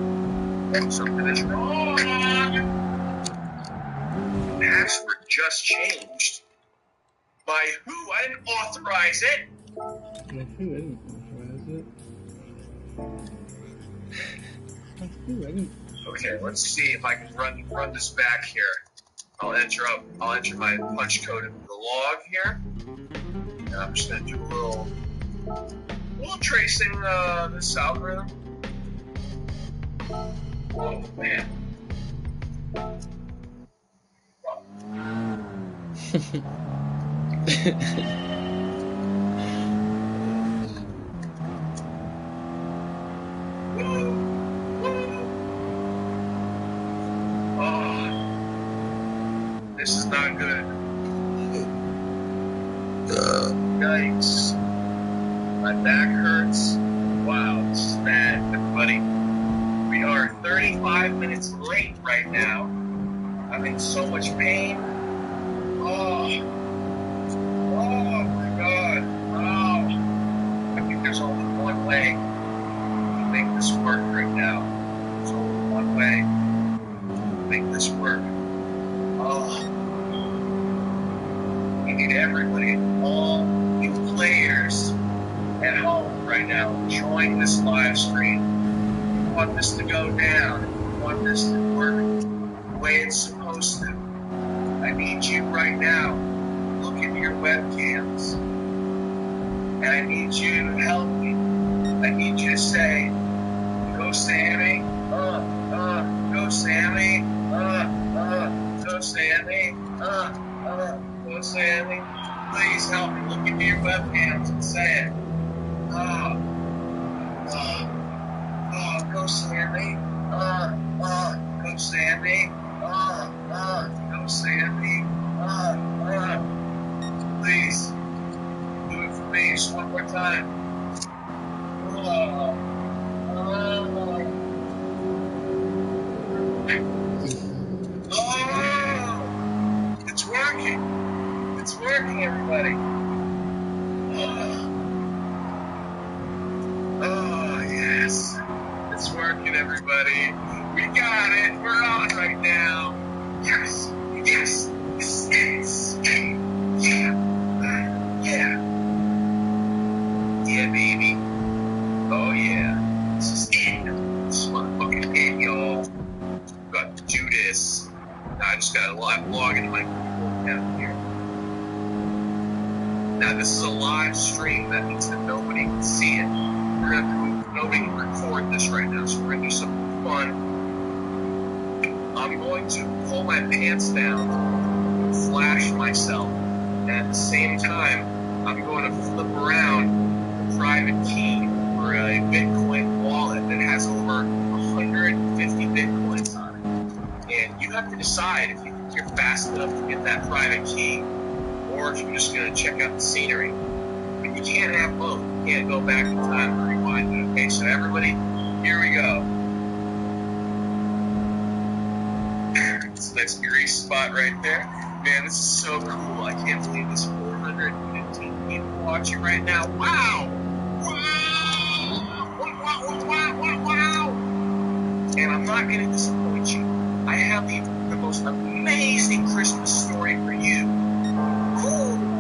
Something is wrong. Password just changed. By who? I didn't authorize it. Like, who didn't authorize it? Who didn't? Okay, let's see if I can run this back here. I'll enter my punch code into the log here. And I'm just gonna do a little tracing this algorithm. Oh man. Oh, this is not good. Yikes. My back hurts. Wow, this is bad, buddy. We are 35 minutes late right now. I'm in so much pain. Oh my god. Oh. I think there's only one way to make this work right now. There's only one way to make this work. Oh. We need everybody, all you players at home right now, enjoying this live stream. We want this to go down. We want this to work the way it's supposed to. I need you right now. Look at your webcams. And I need you to help me. I need you to say, go Sammy, go Sammy, go Go Sandy. Go Sandy. Please help me look into your webcams and say it. Go Sandy. Go Sandy. Go Sandy. Please. Do it for me just one more time. It's working. It's working, everybody. Yes. It's working, everybody. We got it. We're on right now. Yes. Yes. Yes. Yeah. Yeah. Yeah, baby. Oh, yeah. This is it. This is motherfucking it, y'all. Got to do this. I just got to log into my Google account here. Now, this is a live stream. That means that nobody can see it. Nobody can record this right now, so we're going to do something fun. I'm going to pull my pants down, flash myself, and at the same time, I'm going to flip around the private key for a Bitcoin wallet that has over 150 Bitcoins on it. And you have to decide if you think you're fast enough to get that private key, or if you're just going to check out the scenery. But you can't have both. You can't go back in time and rewind it. Okay, so everybody, here we go. It's a nice grease spot right there. Man, this is so cool. I can't believe there's 415 people watching right now. Wow! Wow! Wow! And I'm not going to disappoint you. I have the most amazing Christmas story for you. Woo!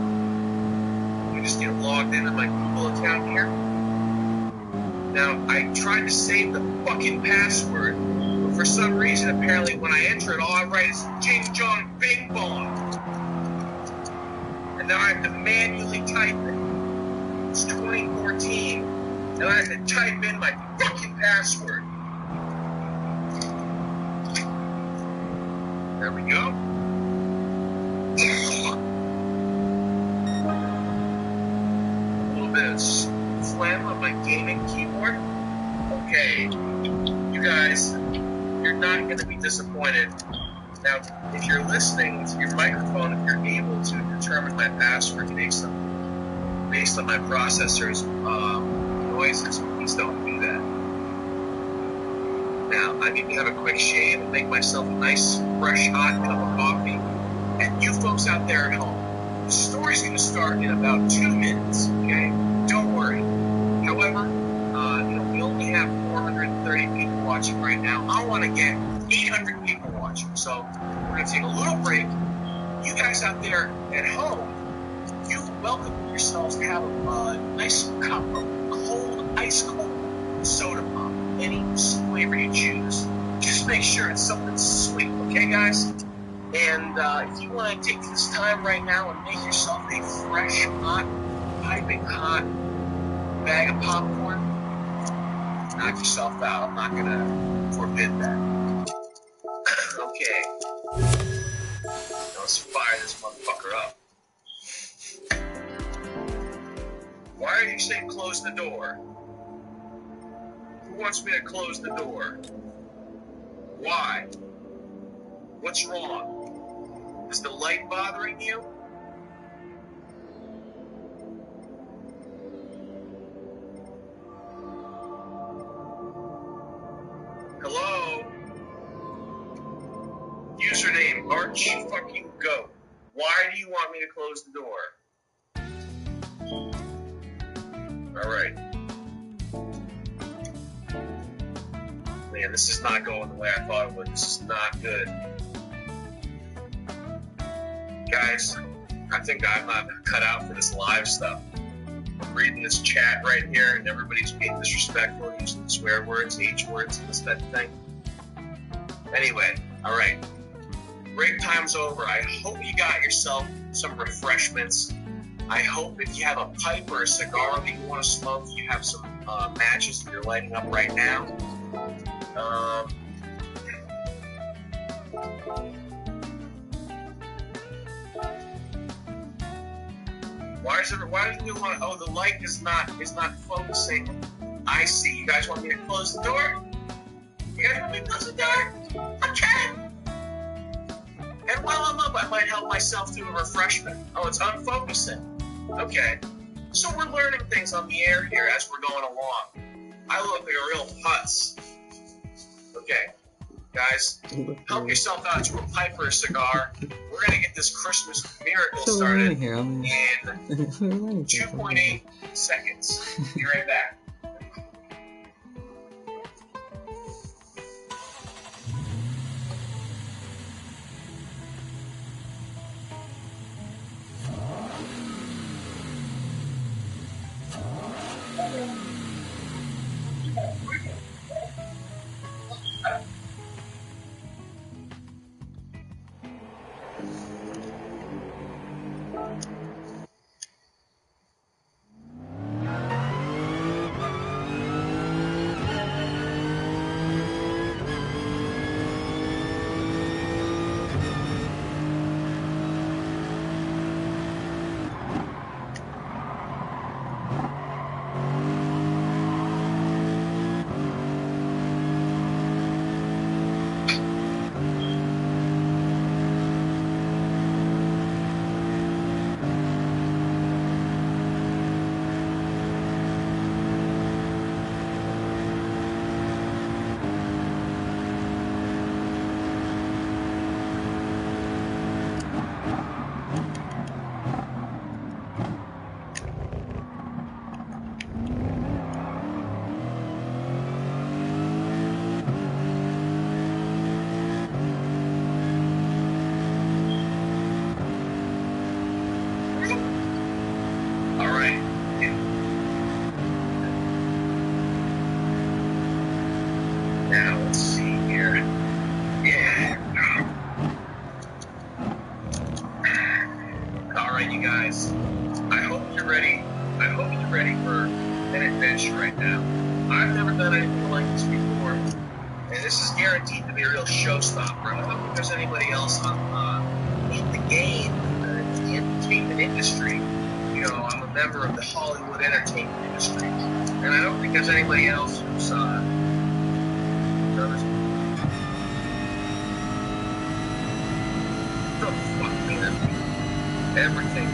Just get logged into my Google account here. Now, I tried to save the fucking password, but for some reason, apparently, when I enter it, all I write is Jing Jong Bing Bong. And now I have to manually type it. It's 2014, and I have to type in my fucking password. There we go. Phlegm on my gaming keyboard. Okay, you guys, you're not going to be disappointed. Now, if you're listening with your microphone, if you're able to determine my password based on my processor's noises, please don't do that. Now, I need to have a quick shave and make myself a nice, fresh, hot cup of coffee. And you folks out there at home, the story's going to start in about 2 minutes, okay? Don't worry. However, we only have 430 people watching right now. I want to get 800 people watching. So we're going to take a little break. You guys out there at home, you welcome yourselves to have a nice cup of cold, ice cold soda pop. Any flavor you choose. Just make sure it's something sweet, okay, guys? And if you want to take this time right now and make yourself a fresh, hot, piping hot bag of popcorn, knock yourself out. I'm not going to forbid that. Okay. Now let's fire this motherfucker up. Why are you saying close the door? Who wants me to close the door? Why? What's wrong? Is the light bothering you? Hello? Username Arch fucking Goat. Why do you want me to close the door? Alright. Man, this is not going the way I thought it would. This is not good. Guys, I think I'm not cut out for this live stuff. I'm reading this chat right here, and everybody's being disrespectful, using swear words, H words, and this, that thing. Anyway, alright. Break time's over. I hope you got yourself some refreshments. I hope if you have a pipe or a cigar that you want to smoke, you have some matches that you're lighting up right now. Why does you want? Oh, the light is not focusing. I see. You guys want me to close the door? You guys want me to close the door? Okay. And while I'm up, I might help myself to a refreshment. Oh, it's unfocusing. Okay. So we're learning things on the air here as we're going along. I look like a real putz. Okay. Guys, help yourself out to a pipe or a cigar. We're going to get this Christmas miracle started in 2.8 seconds. Be right back. Now, let's see here. Yeah. Alright, you guys. I hope you're ready. I hope you're ready for an adventure right now. I've never done anything like this before. And this is guaranteed to be a real showstopper. I don't think there's anybody else in the game, the entertainment industry. You know, I'm a member of the Hollywood entertainment industry. And I don't think there's anybody else who's everything.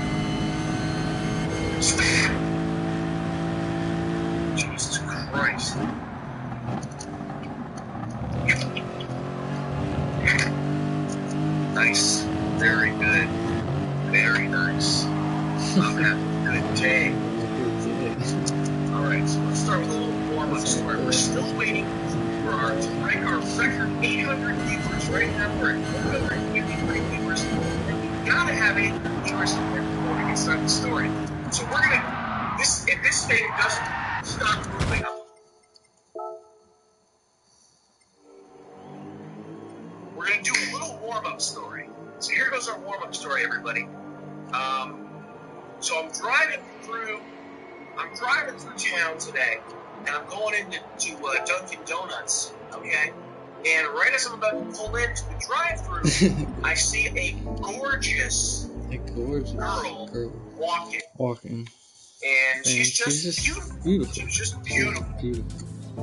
Jesus Christ. Nice. Very good. Very nice. I'm having a good day. Alright, so let's start with a little warm-up story. We're still waiting for our to break our record 800 viewers. Right now we're at 453 viewers. And we've got to have 800 viewers before we can start the story. So we're going to, if this thing doesn't stop moving up, we're going to do a little warm-up story. So here goes our warm-up story, everybody. So I'm driving through town today, and I'm going into Dunkin' Donuts, okay? And right as I'm about to pull into the drive-thru, I see a gorgeous girl walking. And she's just beautiful. She's just beautiful.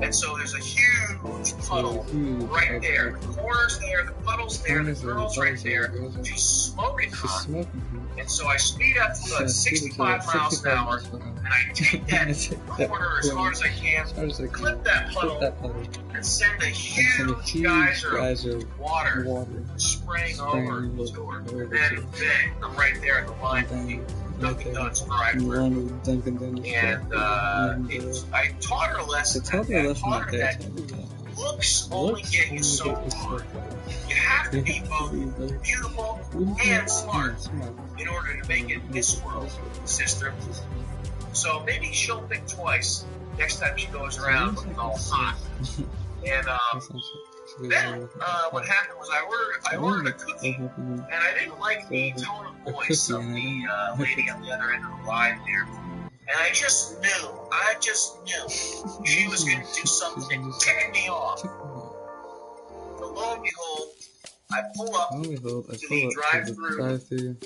And so there's a huge puddle right there. The corner's there, the puddle's there, the girl's right there. She's smoking hot. And so I speed up to about 65 miles an hour, and I take that corner as hard as I can, clip that puddle, and send a huge geyser of water spraying over to her. And then bang, I'm right there at the line for the Dunkin' Donuts drive-thru. And I taught her a lesson. That looks only get you so far. You have to be both beautiful and smart in order to make it in this world, sister. So maybe she'll think twice next time she goes around looking all hot. And then what happened was I ordered a cookie, and I didn't like the tone of voice of the lady on the other end of the line there. And I just knew she was going to do something ticking me off. But lo and behold, I pull up to the drive-thru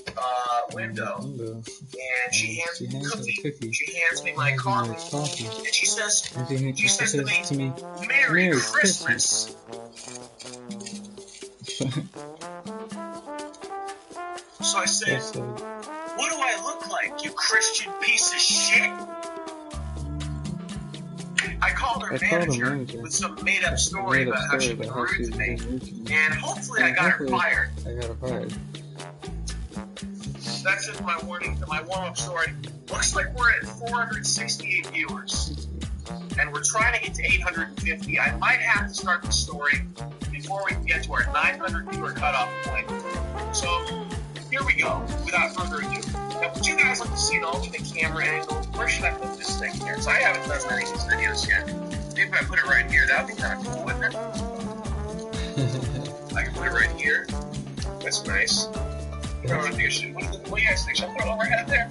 window, Window. and she hands me a me a cookie. cookie. She hands me my My coffee, coffee. and she says And she says says to to me, Merry Merry Christmas. So I said, So, what do I look like, you Christian piece of shit? I called her manager with some made-up story about how she was rude to me, and hopefully I got her fired. I got her fired. That's just my warm-up story. Looks like we're at 468 viewers, and we're trying to get to 850. I might have to start the story before we can get to our 900 viewer cutoff point. So here we go, without further ado. Now, would you guys like to see an alternate camera angle? Where should I put this thing here? So I haven't done any of these videos yet. Maybe if I put it right here, that would be kind of cool, wouldn't it? I can put it right here. That's nice. I don't know if you should. What do you guys think? Should I put it overhead there?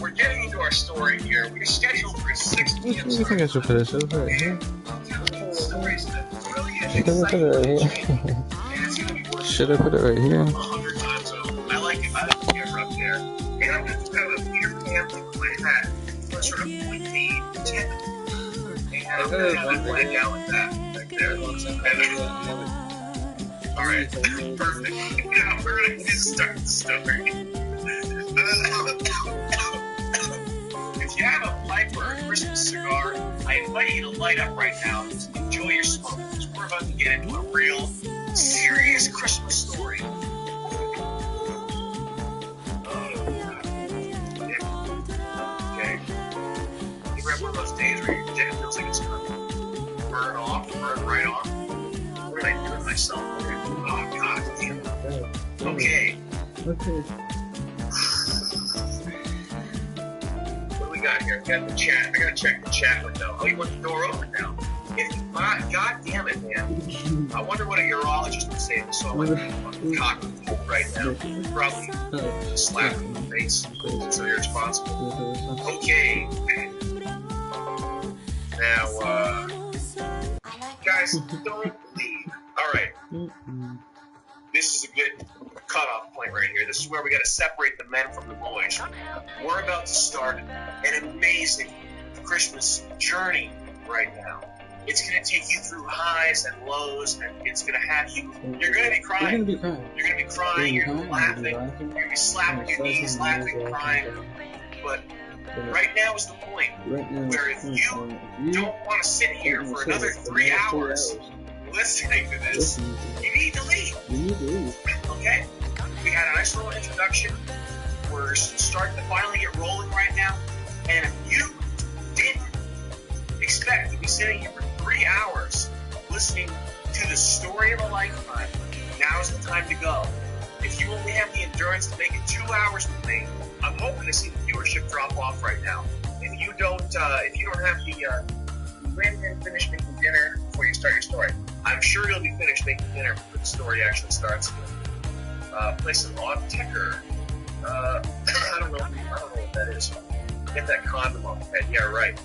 We're getting into our story here. We're scheduled for 6 What p.m. do you think I should put it? Should I put it here? Stories that really Should I put it right here? and it's going to be worth Should I put it right here? 100 times over. I like it. I like the camera up there. And I'm going to kind of a Peter Pan thing with my hat. So sort of pointy tip. And I'm going to have it blend out with that. Right there. Alright, perfect. Now we're going to start the story. If you have a pipe or a Christmas cigar, I invite you to light up right now to enjoy your smoke, because we're about to get into a real, serious Christmas story. Okay. You grab one of those days where your dick feels like it's going to burn right off. What did I do with myself? Oh, God damn it. Okay. Okay. What do we got here? We got the chat. I gotta check the chat window. Oh, you want the door open now? God damn it, man. I wonder what a urologist would say to someone with cock right now. Probably slap him in the face. So irresponsible. Okay. Now, guys, don't leave. Alright. This is a good cutoff point right here. This is where we got to separate the men from the boys. We're about to start an amazing Christmas journey right now. It's going to take you through highs and lows, and it's going to have you. You're going to be crying. You're gonna be crying. You're going to be crying. You're going to be laughing. You're going to be slapping your knees, laughing, crying. But right now is the point where if you don't want to sit here for another 3 hours listening to this, you need to leave. Okay? We had a nice little introduction. We're starting to finally get rolling right now. And if you didn't expect to be sitting here for 3 hours listening to the story of a lifetime, now's the time to go. If you only have the endurance to make it 2 hours with me, I'm hoping to see the viewership drop off right now. If you don't have the you went and finished making dinner before you start your story, I'm sure you'll be finished making dinner before the story actually starts. Play some odd ticker. I don't know what that is. Get that condom off the head. Yeah, right.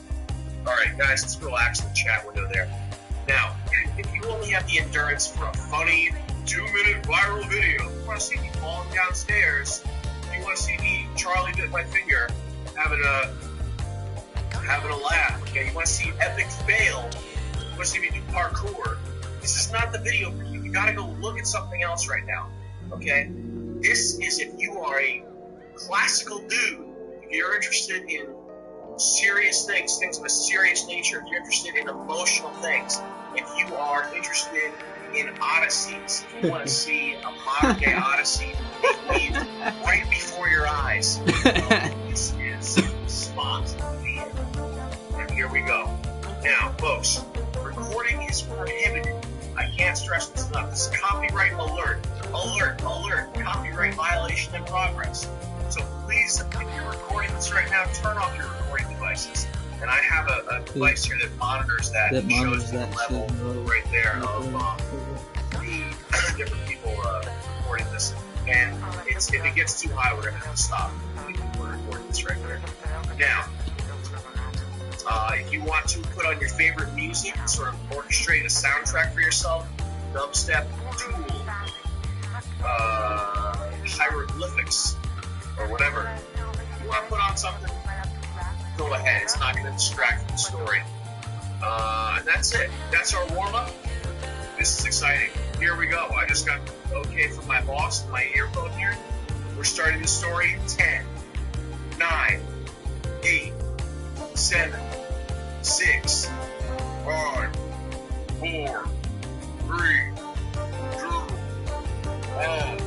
All right, guys, let's relax in the chat window there. Now, if you only have the endurance for a funny 2-minute viral video, if you want to see me falling downstairs, if you want to see me Charlie bit my finger, having a laugh, okay? You want to see epic fail, you want to see me do parkour, this is not the video for you. You gotta go look at something else right now, okay? This is if you are a classical dude, if you're interested in serious things of a serious nature, if you're interested in emotional things, if you are interested in odysseys, if you want to see a modern-day odyssey lead right before your eyes, this is the spot. And here we go. Now, folks, recording is prohibited. I can't stress this enough. This is copyright alert. Alert. Copyright violation in progress. So please, if you're recording this right now, turn off your recording devices. And I have a device here that monitors that and shows the level right there of 3 different people recording this. And if it gets too high, we're going to have to stop. We're recording this right there. Now, if you want to put on your favorite music and sort of orchestrate a soundtrack for yourself, Dubstep Tool hieroglyphics or whatever. You want to put on something? Go ahead. It's not going to distract from the story. And that's it. That's our warm-up. This is exciting. Here we go. I just got okay from my boss, my earphone here. We're starting the story in 10, 9, 8, 7, 6, 5, 4, 3, 2, 1.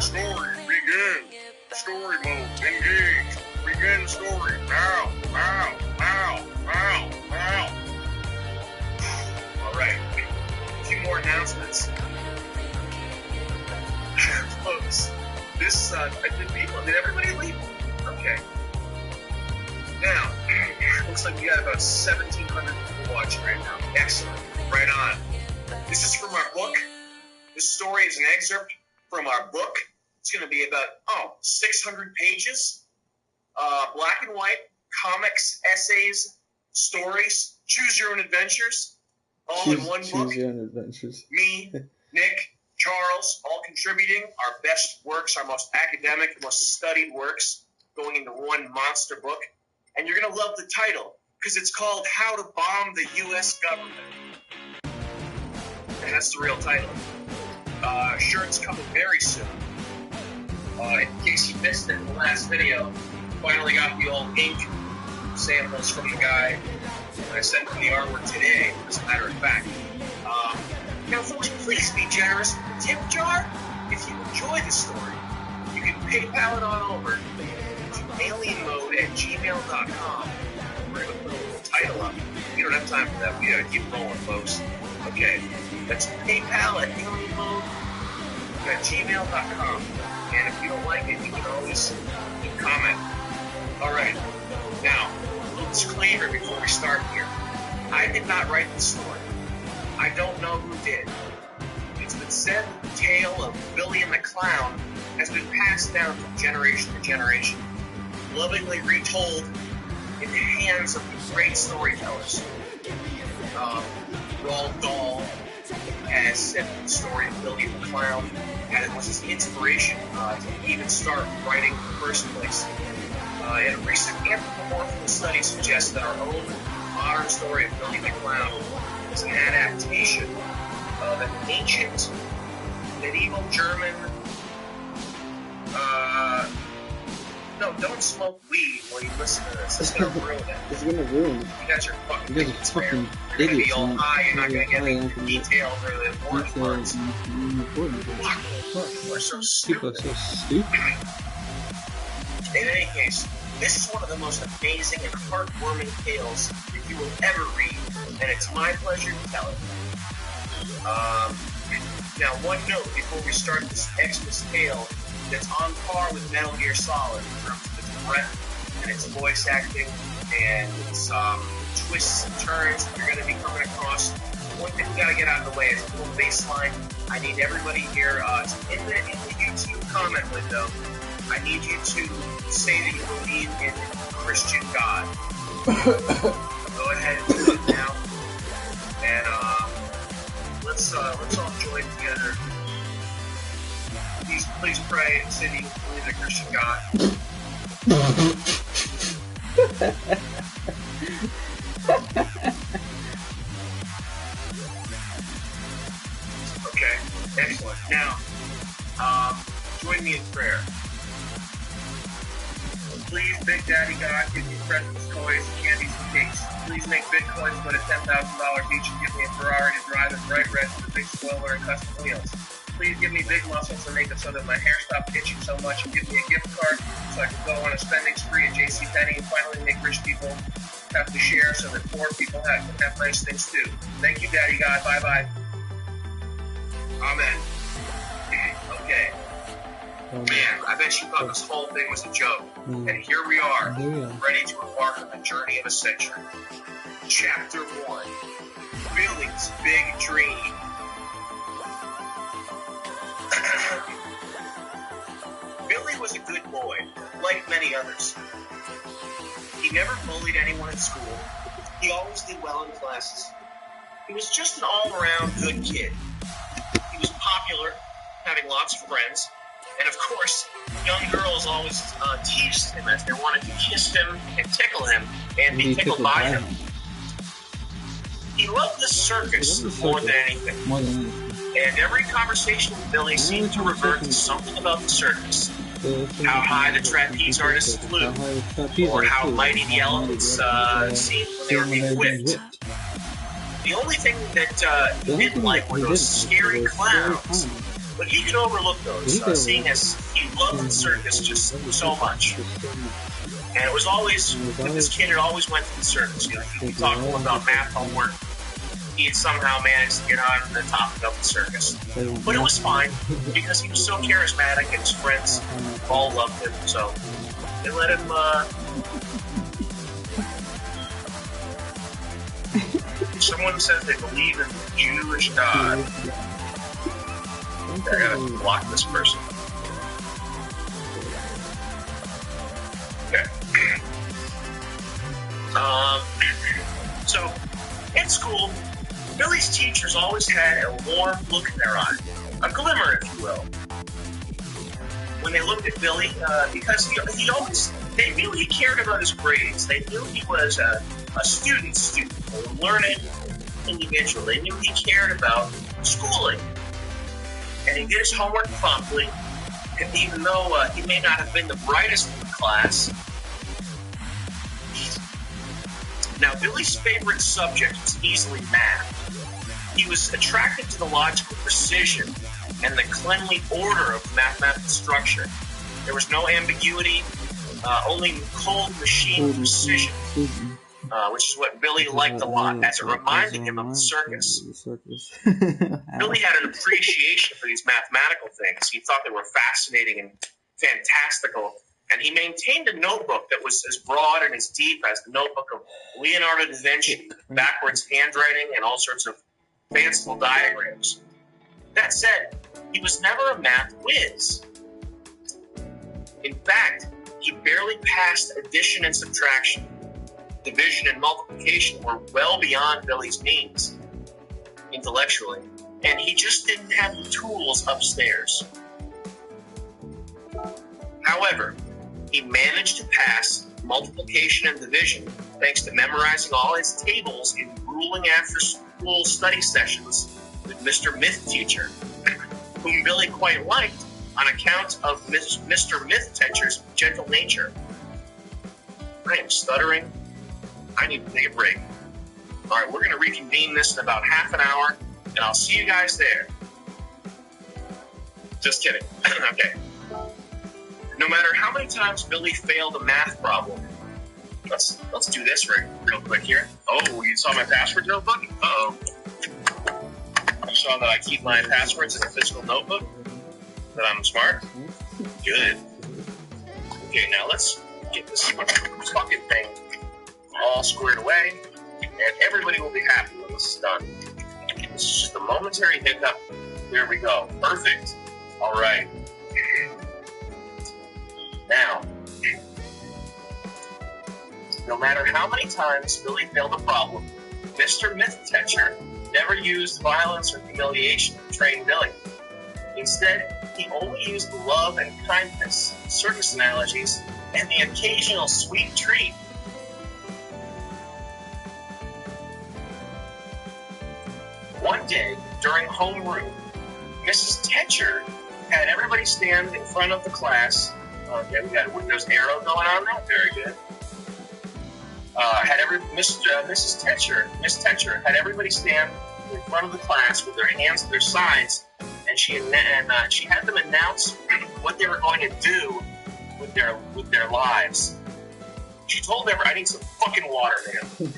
Story begin. Story mode engage. Begin the story now. Now. Now. Now. Now. All right. A few more announcements. Folks, this did everybody leave? Okay. Now, looks like we got about 1,700 people watching right now. Excellent. Right on. This is from our book. This story is an excerpt from our book. It's going to be about, 600 pages. Black and white, comics, essays, stories, choose your own adventures, all in one book. Choose your own adventures. Me, Nick, Charles, all contributing our best works, our most academic, most studied works, going into one monster book. And you're going to love the title, because it's called How to Bomb the U.S. Government. And that's the real title. Shirts coming very soon. In case you missed it in the last video, finally got the old ink samples from the guy. And I sent him the artwork today, as a matter of fact. Now, folks, please be generous with the tip jar. If you enjoy the story, you can PayPal it on over to alienmode@gmail.com. We're going to put a little title up. We don't have time for that. We got to keep rolling, folks. Okay, that's PayPal at alienmode@gmail.com. And if you don't like it, you can always comment. All right. Now, a little disclaimer before we start here. I did not write the story. I don't know who did. It's been said that the tale of Billy and the Clown has been passed down from generation to generation, lovingly retold in the hands of great storytellers. Roald Dahl has said the story of Billy and the Clown, and it was his inspiration to even start writing in the first place. And a recent anthropomorphical study suggests that our own modern story of Billy the Clown is an adaptation of an ancient medieval German. No, don't smoke weed while you listen to this. It's gonna ruin it. It's gonna ruin it. You guys are fucking You guys are idiots, fucking man. You're gonna be all idiots, high. You're not gonna get man. the details or the important parts. People are so People stupid. are so stupid. In any case, this is one of the most amazing and heartwarming tales that you will ever read, and it's my pleasure to tell it. Now, one note before we start this Xmas tale that's on par with Metal Gear Solid in terms of its breadth and its voice acting and its twists and turns that you're going to be coming across. One thing we got to get out of the way is a little baseline. I need everybody here in the YouTube comment window. I need you to say that you believe in Christian God. Go ahead and do it now. And let's all join together. Please pray and say that you believe in a Christian God. Okay, excellent. Now, join me in prayer. Please, Big Daddy God, give me presents, toys, candies, and cakes. Please make Bitcoins go to $10,000 each and give me a Ferrari to drive and bright red with a big spoiler and custom wheels. Please give me big muscles and make it so that my hair stops itching so much, and give me a gift card so I can go on a spending spree at JCPenney and finally make rich people have to share so that poor people can have nice things too. Thank you, Daddy God. Bye-bye. Amen. Okay. Man, I bet you thought this whole thing was a joke. And here we are, ready to embark on the journey of a century. Chapter 1. Billy's Big Dream. Billy was a good boy, like many others. He never bullied anyone at school. He always did well in classes. He was just an all-around good kid. He was popular, having lots of friends. And of course, young girls always teased him as they wanted to kiss him and tickle him and be tickled by him. He loved the circus more than anything. More than anything. And every conversation with Billy seemed to revert to something about the circus. How high the trapeze artists flew, or how mighty the elephants seemed when they were being whipped. The only thing that he didn't like were those scary clowns, but he could overlook those, seeing as he loved the circus just so much. And it was always, with this kid, it always went to the circus. You know, he talked to him about math homework. He had somehow managed to get on the topic of the circus. But it was fine, because he was so charismatic and his friends all loved him, so they let him, someone says they believe in the Jewish God. I gotta block this person. Okay. So, in school, Billy's teachers always had a warm look in their eye, a glimmer, if you will, when they looked at Billy, because they knew he cared about his grades. They knew he was a student, a learned individual. They knew he cared about schooling. And he did his homework promptly, and even though he may not have been the brightest in the class. Now, Billy's favorite subject was easily math. He was attracted to the logical precision and the cleanly order of mathematical structure. There was no ambiguity, only cold machine precision, which is what Billy liked a lot, as it reminded him of the circus. Billy had an appreciation for these mathematical things. He thought they were fascinating and fantastical. And he maintained a notebook that was as broad and as deep as the notebook of Leonardo da Vinci, backwards handwriting and all sorts of fanciful diagrams. That said, he was never a math whiz. In fact, he barely passed addition and subtraction. Division and multiplication were well beyond Billy's means, intellectually, and he just didn't have the tools upstairs. However, he managed to pass multiplication and division thanks to memorizing all his tables in grueling after-school study sessions with Mr. Myth Teacher, whom Billy quite liked on account of Mr. Myth Teacher's gentle nature. I am stuttering. I need to take a break. All right, we're going to reconvene this in about half an hour, and I'll see you guys there. Just kidding. Okay. No matter how many times Billy failed a math problem, let's do this real quick here. Oh, you saw my password notebook? Uh-oh. You saw that I keep my passwords in a physical notebook? That I'm smart? Good. Okay, now let's get this fucking thing all squared away, and everybody will be happy when this is done. This is just a momentary hiccup. There we go. Perfect. All right. Now, no matter how many times Billy failed a problem, Mr. Myth Teacher never used violence or humiliation to train Billy. Instead, he only used love and kindness, circus analogies, and the occasional sweet treat. One day, during homeroom, Mrs. Teacher had everybody stand in front of the class. Okay, we got a Windows arrow going on there. Very good. Mrs. Teacher had everybody stand in front of the class with their hands at their sides, and she had them announce what they were going to do with their lives. She told them, "I need some fucking water, man."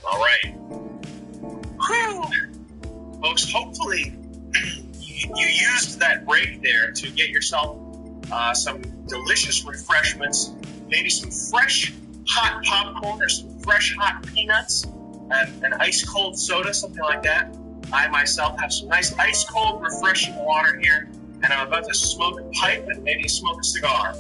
All right. Whew. Folks, hopefully you used that break there to get yourself some delicious refreshments, maybe some fresh hot popcorn or some fresh hot peanuts and an ice cold soda, something like that. I myself have some nice ice cold refreshing water here, and I'm about to smoke a pipe and maybe smoke a cigar.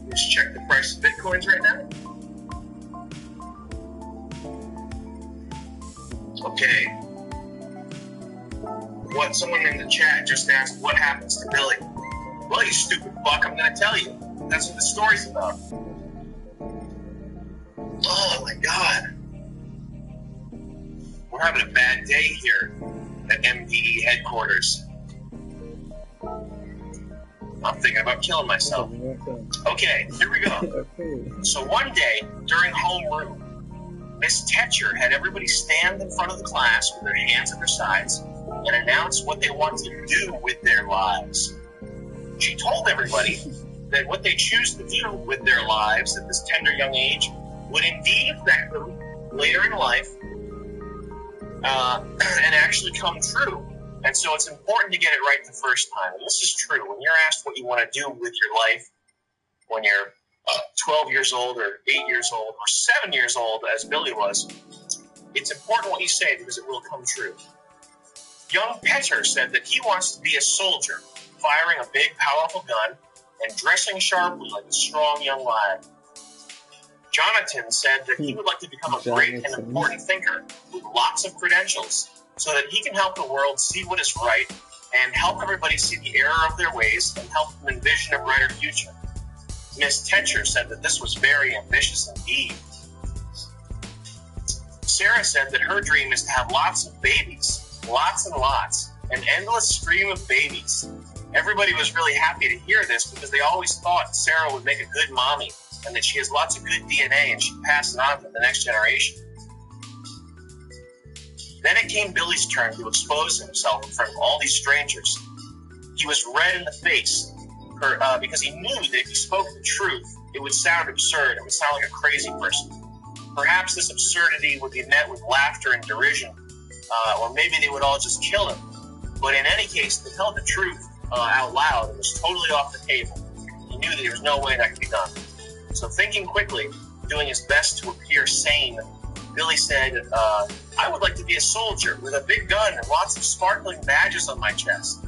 Just check the price of Bitcoins right now. Okay. What someone in the chat just asked, what happens to Billy? Well, you stupid fuck, I'm gonna tell you. That's what the story's about. Oh my god. We're having a bad day here at MDE headquarters. I'm thinking about killing myself. Okay, here we go. So one day, during homeroom, Miss Tetcher had everybody stand in front of the class with their hands at their sides and announce what they want to do with their lives. She told everybody that what they choose to do with their lives at this tender young age would indeed affect them later in life and actually come true. And so it's important to get it right the first time. And this is true. When you're asked what you want to do with your life when you're 12 years old or 8 years old or 7 years old, as Billy was, it's important what you say because it will come true. Young Petter said that he wants to be a soldier, firing a big, powerful gun and dressing sharply like a strong young lion. Jonathan said that he would like to become a great and important thinker with lots of credentials so that he can help the world see what is right and help everybody see the error of their ways and help them envision a brighter future. Miss Tetcher said that this was very ambitious indeed. Sarah said that her dream is to have lots of babies, lots and lots, an endless stream of babies. Everybody was really happy to hear this because they always thought Sarah would make a good mommy and that she has lots of good DNA and she'd pass it on to the next generation. Then it came Billy's turn to expose himself in front of all these strangers. He was red in the face because he knew that if he spoke the truth, it would sound absurd. It would sound like a crazy person. Perhaps this absurdity would be met with laughter and derision, or maybe they would all just kill him. But in any case, to tell the truth out loud, it was totally off the table. He knew that there was no way that could be done. So thinking quickly, doing his best to appear sane, Billy said, I would like to be a soldier with a big gun and lots of sparkling badges on my chest.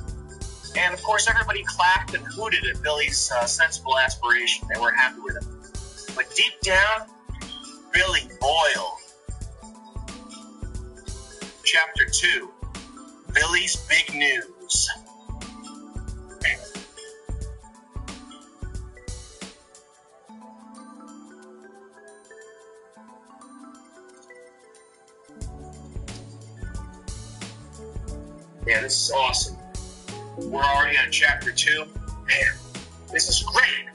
And of course, everybody clapped and hooted at Billy's sensible aspiration. They were happy with him. But deep down, Billy boiled. Chapter 2, Billy's Big News. Yeah, this is awesome. We're already on chapter 2. Man, this is great.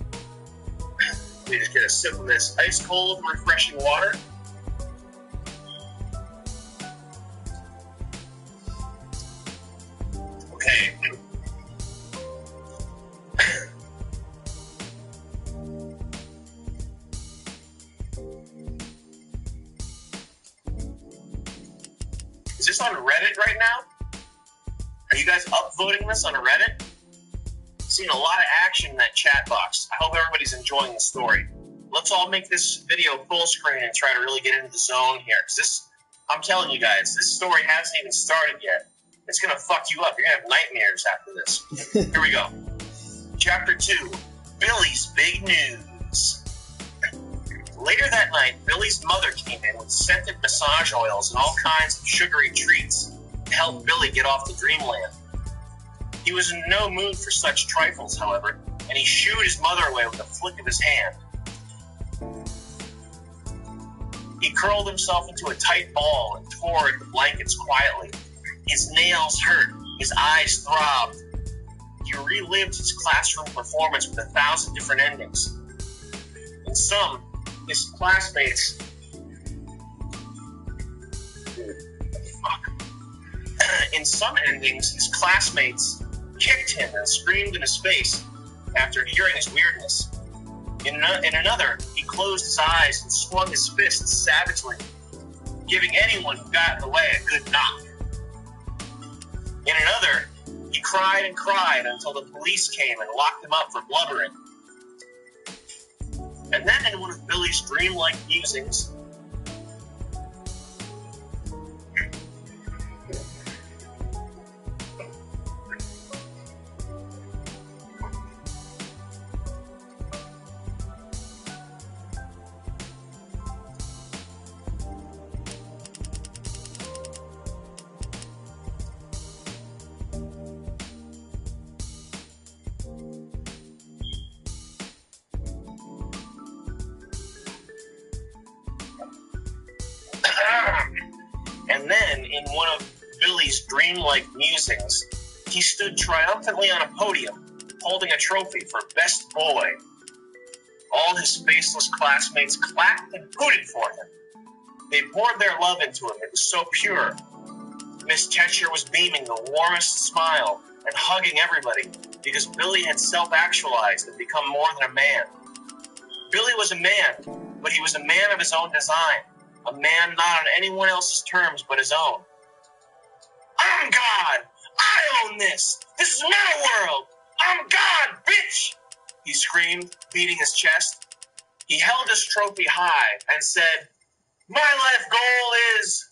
Let me just get a sip of this ice cold, refreshing water. Okay. Is this on Reddit right now? Are you guys upvoting this on Reddit? Seeing a lot of action in that chat box. I hope everybody's enjoying the story. Let's all make this video full screen and try to really get into the zone here. Because I'm telling you guys, this story hasn't even started yet. It's going to fuck you up. You're going to have nightmares after this. Here we go. Chapter 2, Billy's Big News. Later that night, Billy's mother came in with scented massage oils and all kinds of sugary treats to help Billy get off to dreamland. He was in no mood for such trifles, however, and he shooed his mother away with a flick of his hand. He curled himself into a tight ball and tore at the blankets quietly. His nails hurt, his eyes throbbed. He relived his classroom performance with 1,000 different endings. In some, his classmates In some endings, his classmates kicked him and screamed in his face after hearing his weirdness. In another, he closed his eyes and swung his fists savagely, giving anyone who got in the way a good knock. In another, he cried and cried until the police came and locked him up for blubbering. And then in one of Billy's dreamlike musings, and then, in one of Billy's dreamlike musings, he stood triumphantly on a podium, holding a trophy for Best Boy. All his faceless classmates clapped and hooted for him. They poured their love into him. It was so pure. Miss Tetcher was beaming the warmest smile and hugging everybody because Billy had self-actualized and become more than a man. Billy was a man, but he was a man of his own design. A man not on anyone else's terms but his own. I'm God! I own this! This is my world! I'm God, bitch! He screamed, beating his chest. He held his trophy high and said, my life goal is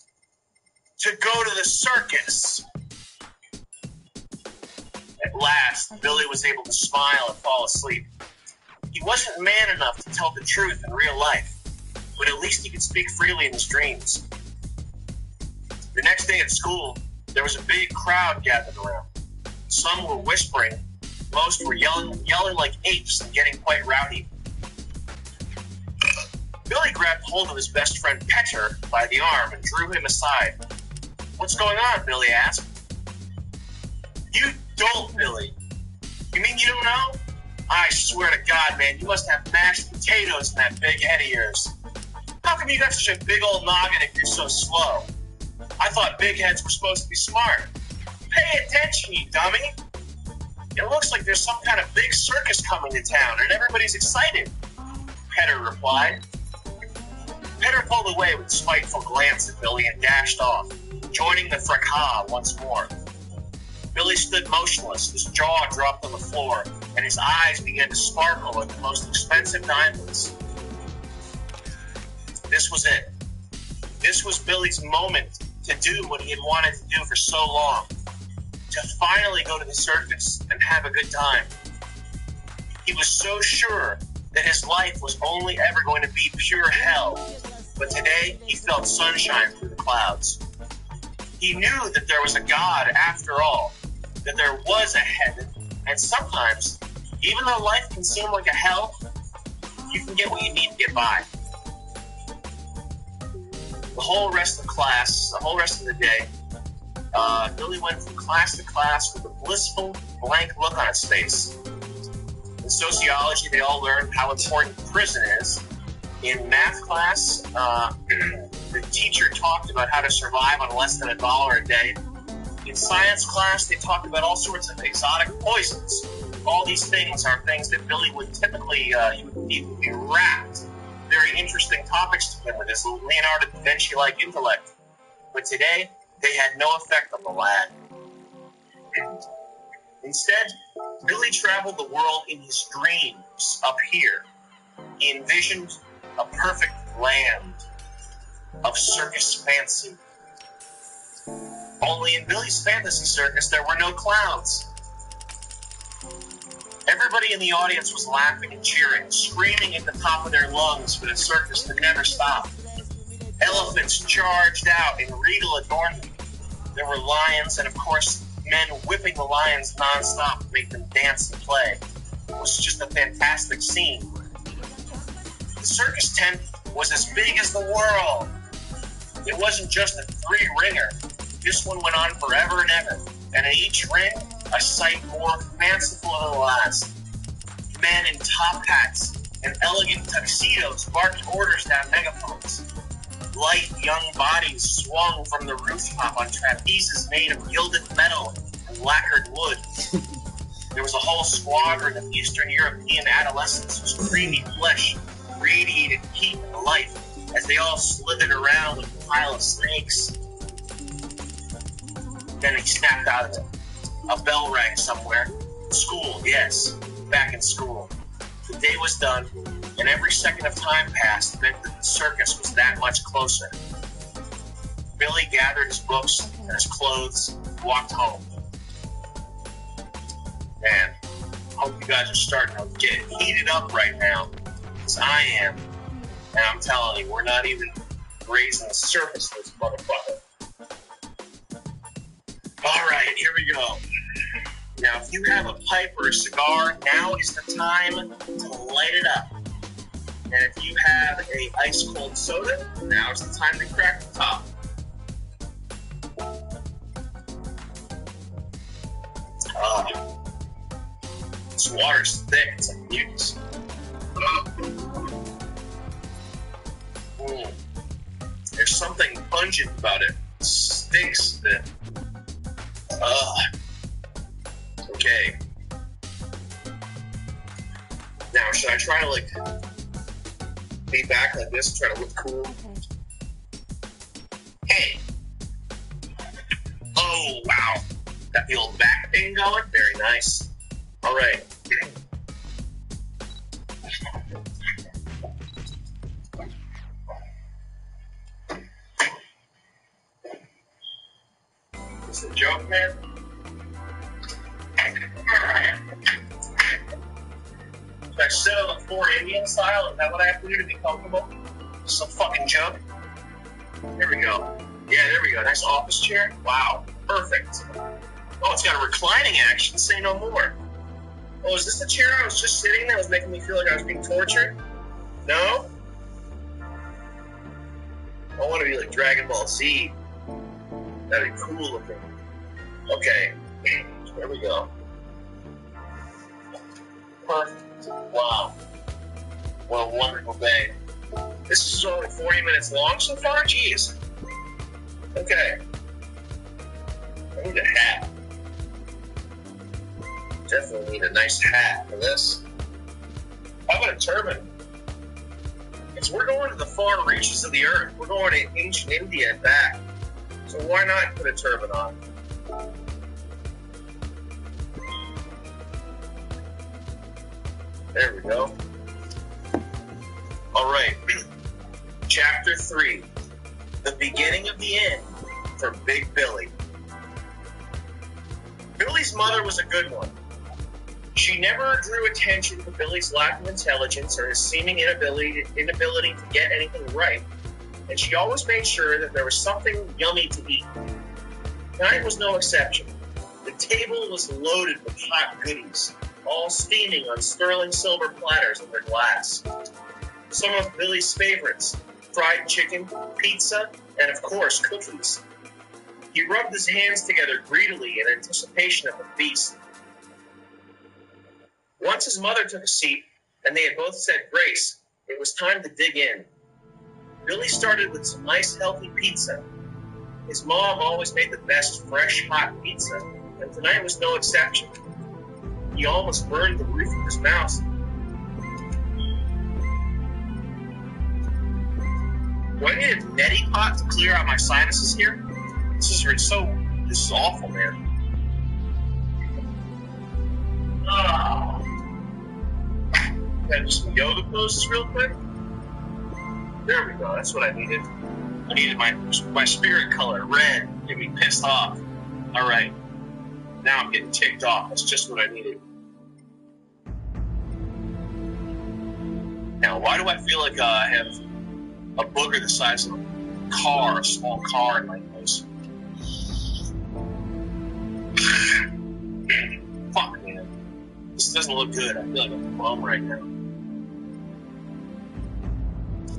to go to the circus. At last, Billy was able to smile and fall asleep. He wasn't man enough to tell the truth in real life, but at least he could speak freely in his dreams. The next day at school, there was a big crowd gathered around. Some were whispering, most were yelling like apes and getting quite rowdy. Billy grabbed hold of his best friend Petter by the arm and drew him aside. What's going on? Billy asked. You dolt, Billy. You mean you don't know? I swear to God, man, you must have mashed potatoes in that big head of yours. How come you got such a big old noggin if you're so slow? I thought big heads were supposed to be smart. Pay attention, you dummy. It looks like there's some kind of big circus coming to town and everybody's excited, Petter replied. Petter pulled away with a spiteful glance at Billy and dashed off, joining the fracas once more. Billy stood motionless, his jaw dropped on the floor, and his eyes began to sparkle like the most expensive diamonds. This was it. This was Billy's moment to do what he had wanted to do for so long, to finally go to the circus and have a good time. He was so sure that his life was only ever going to be pure hell, but today he felt sunshine through the clouds. He knew that there was a God after all, that there was a heaven, and sometimes, even though life can seem like a hell, you can get what you need to get by. The whole rest of the day, Billy went from class to class with a blissful, blank look on his face. In sociology, they all learned how important prison is. In math class, the teacher talked about how to survive on less than $1 a day. In science class, they talked about all sorts of exotic poisons. All these things are things that Billy would typically he would be wrapped. Very interesting topics to him with his Leonardo da Vinci-like intellect. But today, they had no effect on the lad. Instead, Billy traveled the world in his dreams up here. He envisioned a perfect land of circus fancy. Only in Billy's fantasy circus, there were no clowns. Everybody in the audience was laughing and cheering, screaming at the top of their lungs for the circus to never stop. Elephants charged out in regal adornment. There were lions and, of course, men whipping the lions nonstop to make them dance and play. It was just a fantastic scene. The circus tent was as big as the world. It wasn't just a three-ringer. This one went on forever and ever, and at each ring, a sight more fanciful than the last. Men in top hats and elegant tuxedos barked orders down megaphones. light young bodies swung from the rooftop on trapezes made of gilded metal and lacquered wood. There was a whole squadron of Eastern European adolescents whose creamy flesh radiated heat and life as they all slithered around with a pile of snakes. Then he snapped out of it. A bell rang somewhere. School, yes, back in school. The day was done, and every second of time passed meant that the circus was that much closer. Billy gathered his books and his clothes and walked home. Man, I hope you guys are starting to get heated up right now, because I am. And I'm telling you, we're not even raising the surface of this motherfucker. All right, here we go. Now, if you have a pipe or a cigar, now is the time to light it up. And if you have a ice-cold soda, now is the time to crack the top. This water's thick. It's like mucus. There's something pungent about it. It stinks a bit. Okay. Now, should I try to, be back like this and try to look cool? Hey! Oh, wow. Got the old back thing going? Very nice. All right. Is this a joke, man? Should I sit on the floor Indian style? Is that what I have to do to be comfortable? Some fucking joke? There we go. Yeah, there we go. Nice office chair. Wow. Perfect. Oh, it's got a reclining action. Say no more. Oh, is this the chair I was just sitting in that was making me feel like I was being tortured? No? I want to be like Dragon Ball Z. That'd be cool looking. Okay. There we go. Perfect. Wow. What a wonderful day. This is only 40 minutes long so far? Jeez. Okay. I need a hat. Definitely need a nice hat for this. How about a turban? Because we're going to the far reaches of the earth. We're going to ancient India and back. So why not put a turban on? There we go. All right. Chapter 3. The beginning of the end for Big Billy. Billy's mother was a good one. She never drew attention to Billy's lack of intelligence or his seeming inability to get anything right, and she always made sure that there was something yummy to eat. Tonight was no exception. The table was loaded with hot goodies, all steaming on sterling silver platters under glass. Some of Billy's favorites: fried chicken, pizza, and of course, cookies. He rubbed his hands together greedily in anticipation of the feast. Once his mother took a seat, and they had both said grace, it was time to dig in. Billy started with some nice, healthy pizza. His mom always made the best fresh, hot pizza, and tonight was no exception. He almost burned the roof of his mouth. Do I need a neti pot to clear out my sinuses here? This is awful, man. Gotta do some yoga poses real quick. There we go, that's what I needed. I needed my spirit color, red, get me pissed off. Alright. Now I'm getting ticked off. That's just what I needed. Now, why do I feel like I have a booger the size of a small car in my nose? Fuck, man. This doesn't look good. I feel like I'm a bum right now.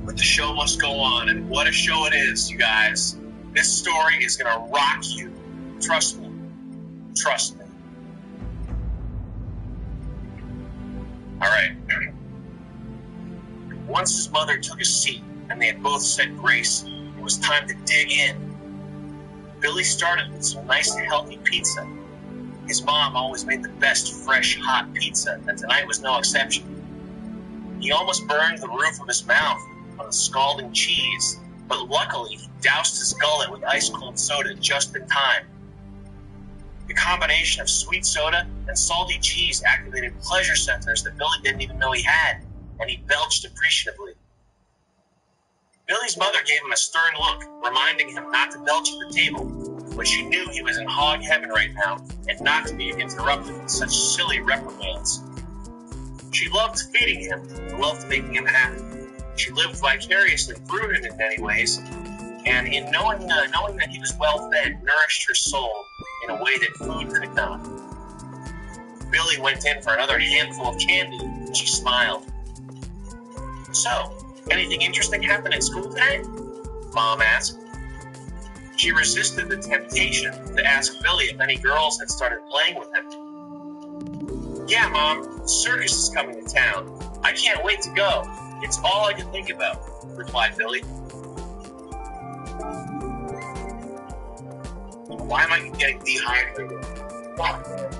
But the show must go on, and what a show it is, you guys. This story is going to rock you. Trust me. Trust me. All right. Once his mother took a seat, and they had both said grace. It was time to dig in. Billy started with some nice, healthy pizza. His mom always made the best, fresh, hot pizza, and tonight was no exception. He almost burned the roof of his mouth on the scalding cheese, but luckily he doused his gullet with ice-cold soda just in time. The combination of sweet soda and salty cheese activated pleasure centers that Billy didn't even know he had, and he belched appreciatively. Billy's mother gave him a stern look, reminding him not to belch at the table, but she knew he was in hog heaven right now and not to be interrupted with such silly reprimands. She loved feeding him and loved making him happy. She lived vicariously through him in many ways, and in knowing that he was well fed, nourished her soul in a way that food could not. Billy went in for another handful of candy, and she smiled. "So, anything interesting happened at school today?" Mom asked. She resisted the temptation to ask Billy if any girls had started playing with him. "Yeah, Mom, the circus is coming to town. I can't wait to go. It's all I can think about," replied Billy. Why am I getting dehydrated? Fuck, man.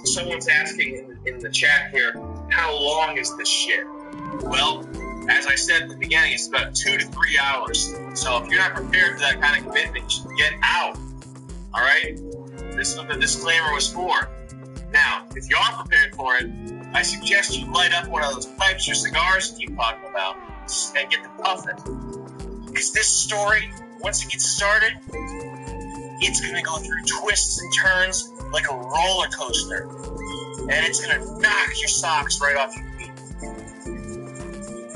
Someone's asking in the chat here, how long is this shit? Well, as I said at the beginning, it's about 2 to 3 hours. So if you're not prepared for that kind of commitment, you should get out. All right? This is what the disclaimer was for. Now, if you are prepared for it, I suggest you light up one of those pipes or cigars you keep talking about and get the puffing. Because this story, once it gets started, it's going to go through twists and turns like a roller coaster. And it's going to knock your socks right off your feet.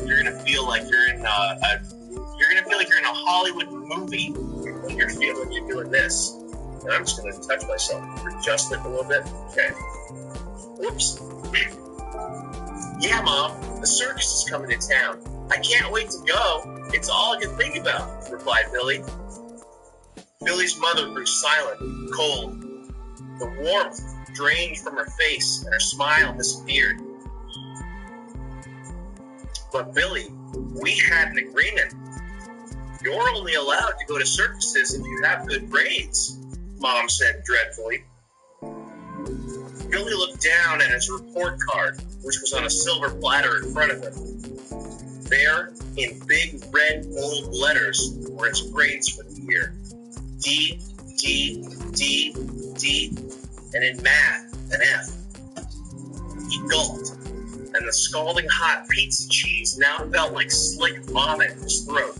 You're going to feel like you're in a Hollywood movie when you're feeling you're doing this. And I'm just going to touch myself, adjust it a little bit. Okay. Whoops. "Yeah, Mom, the circus is coming to town. I can't wait to go. It's all I can think about," replied Billy. Billy's mother grew silent, cold. The warmth drained from her face, and her smile disappeared. "But Billy, we had an agreement. You're only allowed to go to circuses if you have good grades," Mom said dreadfully. Billy looked down at his report card, which was on a silver platter in front of him. There, in big red bold letters, were his grades for the year. D, D, D, D, and in math, an F. He gulped, and the scalding hot pizza cheese now felt like slick vomit in his throat.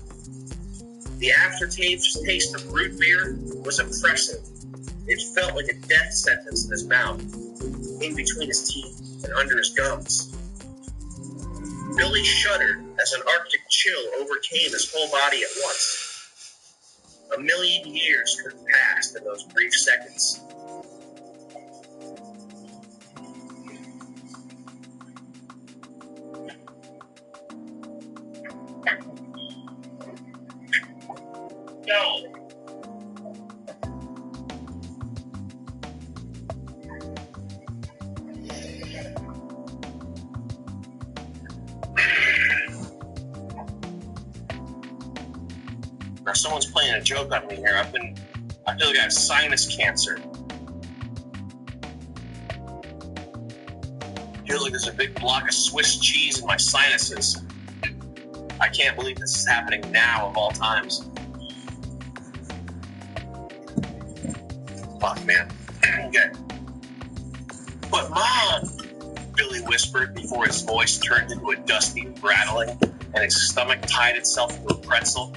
The aftertaste of root beer was oppressive. It felt like a death sentence in his mouth, in between his teeth and under his gums. Billy shuddered as an Arctic chill overcame his whole body at once. A million years could have passed in those brief seconds. No. Now someone's playing a joke on me here. I feel like I have sinus cancer. Feels like there's a big block of Swiss cheese in my sinuses. I can't believe this is happening now of all times. Fuck, man. Okay. "But Mom," Billy whispered before his voice turned into a dusty rattling and his stomach tied itself into a pretzel.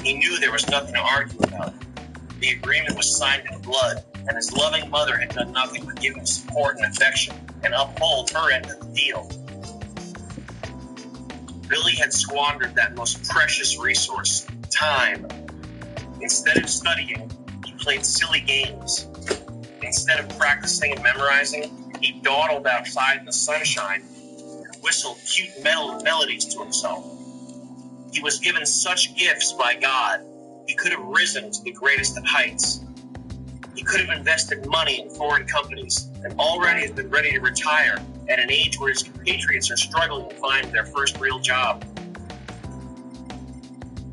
He knew there was nothing to argue about. The agreement was signed in blood, and his loving mother had done nothing but give him support and affection and uphold her end of the deal. Billy had squandered that most precious resource, time. Instead of studying, he played silly games. Instead of practicing and memorizing, he dawdled outside in the sunshine and whistle cute melodies to himself. He was given such gifts by God, he could have risen to the greatest of heights. He could have invested money in foreign companies and already has been ready to retire at an age where his compatriots are struggling to find their first real job.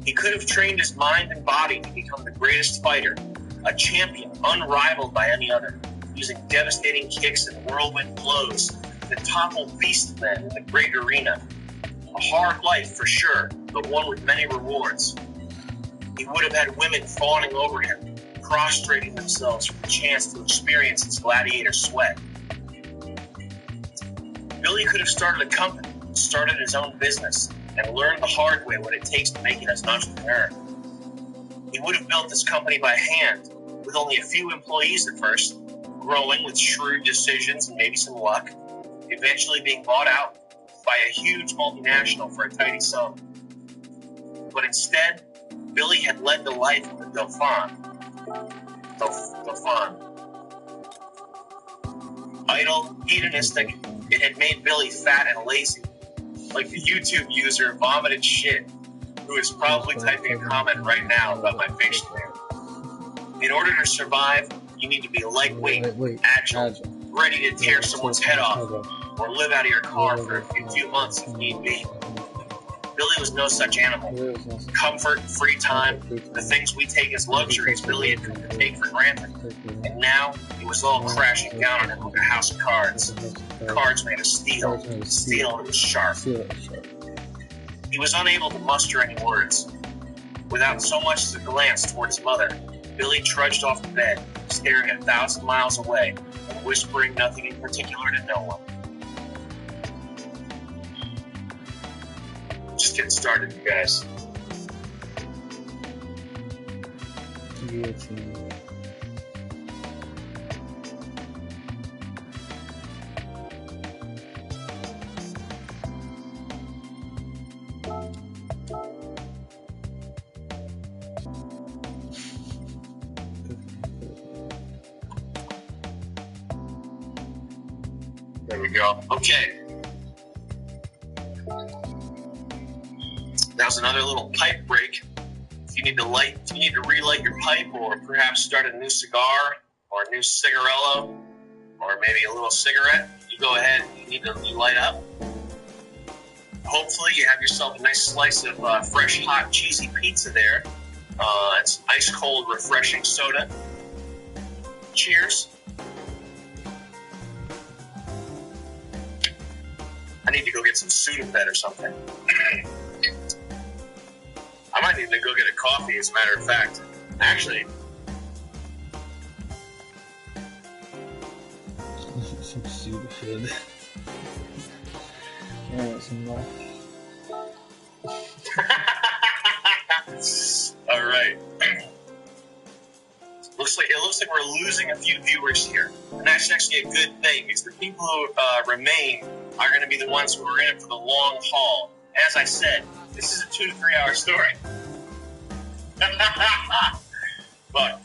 He could have trained his mind and body to become the greatest fighter, a champion unrivaled by any other, using devastating kicks and whirlwind blows to topple beast men in the great arena. A hard life for sure, but one with many rewards. He would have had women fawning over him, prostrating themselves for the chance to experience his gladiator sweat. Billy could have started a company, started his own business, and learned the hard way what it takes to make it as an entrepreneur. He would have built this company by hand, with only a few employees at first, growing with shrewd decisions and maybe some luck, eventually being bought out by a huge multinational for a tidy sum. But instead, Billy had led the life of a Dauphin. Idle, hedonistic, it had made Billy fat and lazy, like the YouTube user Vomited Shit, who is probably typing a comment right now about my facial hair. In order to survive, you need to be lightweight, agile, ready to tear someone's head off, or live out of your car for a few months if need be. Billy was no such animal. Comfort, free time, the things we take as luxuries Billy had come to take for granted. And now, it was all crashing down on him like a house of cards. Cards made of steel. Steel that was sharp. He was unable to muster any words. Without so much as a glance toward his mother, Billy trudged off the bed, staring 1,000 miles away and whispering nothing in particular to no one. Just getting started, you guys. There we go. Okay. That was another little pipe break. If you need to relight your pipe, or perhaps start a new cigar, or a new cigarello, or maybe a little cigarette, you go ahead and you light up. Hopefully you have yourself a nice slice of fresh, hot, cheesy pizza there. It's ice cold, refreshing soda. Cheers. I need to go get some Sudafed or something. I might need to go get a coffee, as a matter of fact. Actually, some Sudafed. Alright, some left. Alright. It looks like we're losing a few viewers here. And that's actually a good thing, because the people who remain are going to be the ones who are in it for the long haul. As I said, this is a 2 to 3 hour story. But,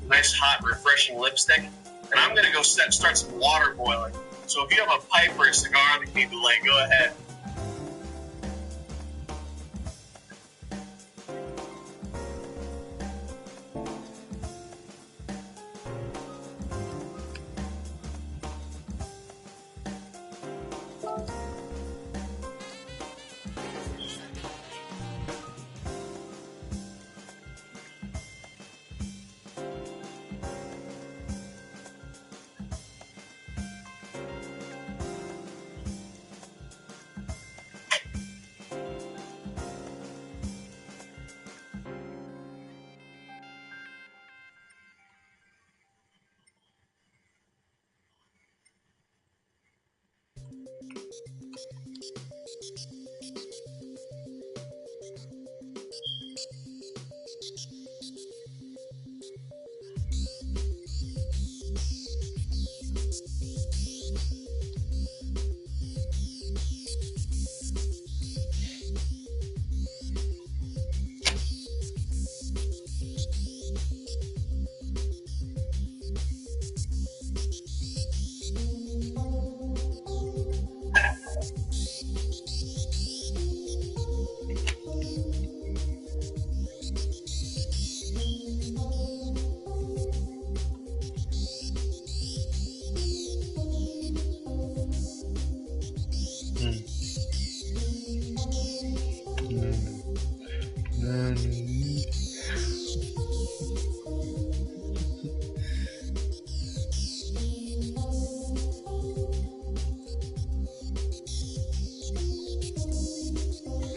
nice, hot, refreshing lipstick. And I'm going to go start some water boiling. So if you have a pipe or a cigar that you need to light, go ahead.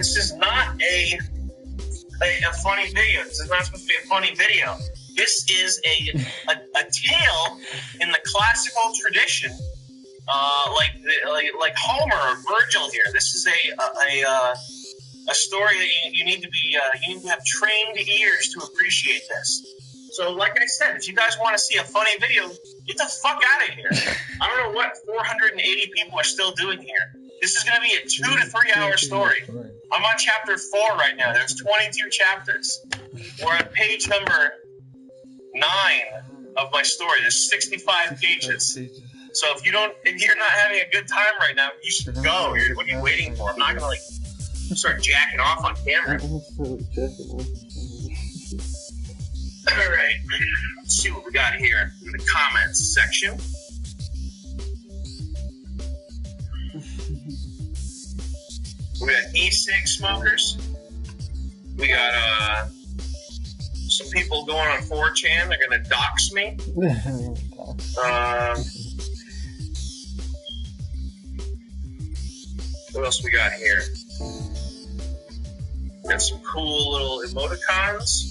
This is not a funny video. This is not supposed to be a funny video. This is a tale in the classical tradition, like Homer or Virgil here. This is a story that you need to have trained ears to appreciate this. So, like I said, if you guys want to see a funny video, get the fuck out of here. I don't know what 480 people are still doing here. This is going to be a 2 to 3 hour story. I'm on chapter 4 right now. There's 22 chapters. We're on page number 9 of my story. There's 65 pages. So if you're not having a good time right now, you should go. What are you waiting for? I'm not going to start jacking off on camera. All right, let's see what we got here in the comments section. We got e-cig smokers. We got some people going on 4chan. They're gonna dox me. What else we got here? Got some cool little emoticons.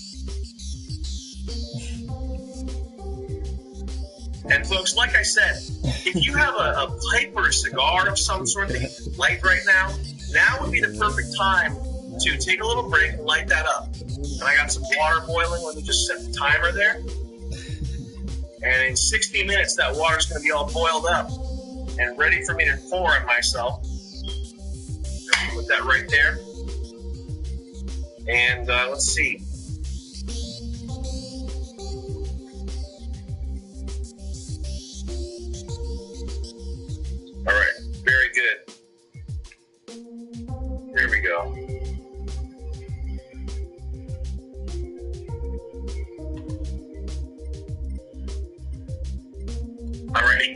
And folks, like I said, if you have a pipe or a cigar of some sort that you light right now would be the perfect time to take a little break and light that up. And I got some water boiling. Let me just set the timer there. And in 60 minutes, that water's going to be all boiled up and ready for me to pour on myself. Put that right there. And let's see. All right, very good. There we go. All right,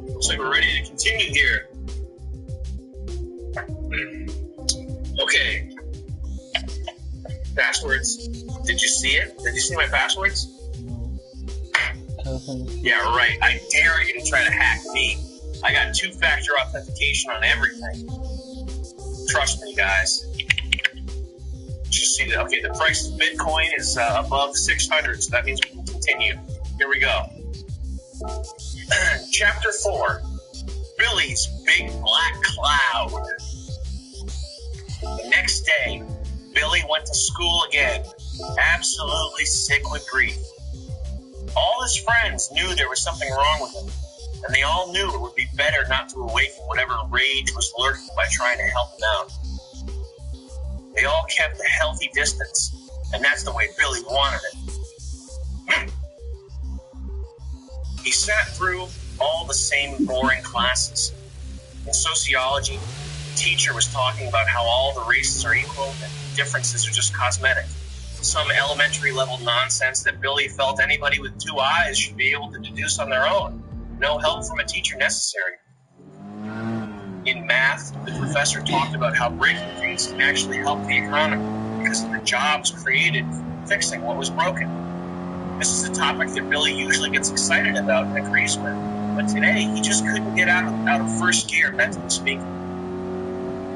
looks like we're ready to continue here. Okay. Passwords. Did you see it? Did you see my passwords? Yeah, right. I dare you to try to hack me. I got 2-factor authentication on everything. Trust me, guys. Just see that. Okay, the price of Bitcoin is above 600, so that means we can continue. Here we go. Chapter 4. Billy's Big Black Cloud. The next day, Billy went to school again, absolutely sick with grief. All his friends knew there was something wrong with him, and they all knew it would be better not to awaken whatever rage was lurking by trying to help him out. They all kept a healthy distance, and that's the way Billy wanted it. He sat through all the same boring classes. In sociology, the teacher was talking about how all the races are equal and differences are just cosmetic. Some elementary level nonsense that Billy felt anybody with 2 eyes should be able to deduce on their own. No help from a teacher necessary. In math, the professor talked about how breaking things can actually help the economy because of the jobs created fixing what was broken. This is a topic that Billy usually gets excited about and agrees with, but today he just couldn't get out of first gear, mentally speaking.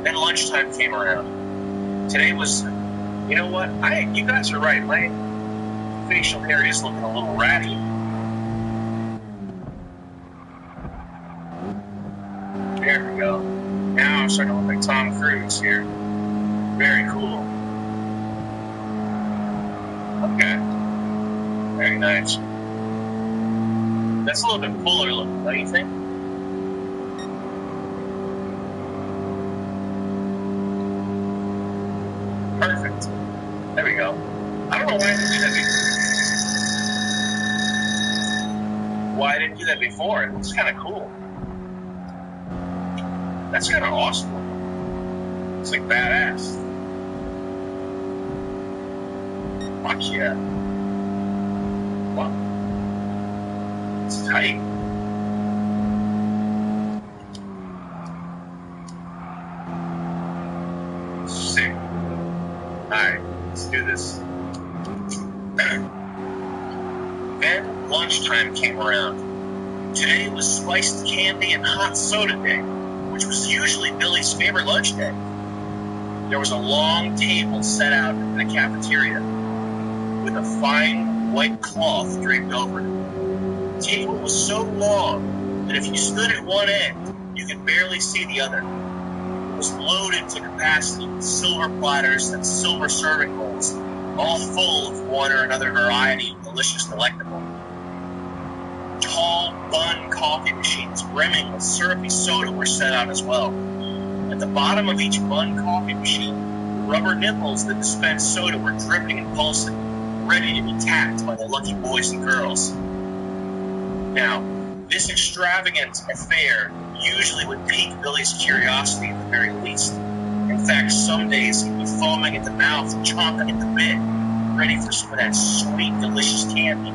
Then lunchtime came around. Today was, you know what? You guys are right. My facial hair is looking a little ratty. There we go. Now I'm starting to look like Tom Cruise here. Very cool. Okay. Very nice. That's a little bit fuller looking, don't you think? Perfect. There we go. I don't know why I didn't do that before. Why I didn't do that before? It looks kind of cool. That's kind of awesome. It's like badass. Fuck yeah. What? It's tight. Sick. Alright, let's do this. Then lunchtime came around. Today was spiced candy and hot soda day, which was usually Billy's favorite lunch day. there was a long table set out in the cafeteria with a fine white cloth draped over it. The table was so long that if you stood at one end, you could barely see the other. It was loaded to capacity with silver platters and silver serving bowls, all full of one or another variety of delicious delectable. Tall bun coffee machines brimming with syrupy soda were set out as well. At the bottom of each bun coffee machine, rubber nipples that dispensed soda were dripping and pulsing, ready to be tapped by the lucky boys and girls. Now, this extravagant affair usually would pique Billy's curiosity at the very least. In fact, some days he'd be foaming at the mouth and chomping at the bit, ready for some of that sweet, delicious candy.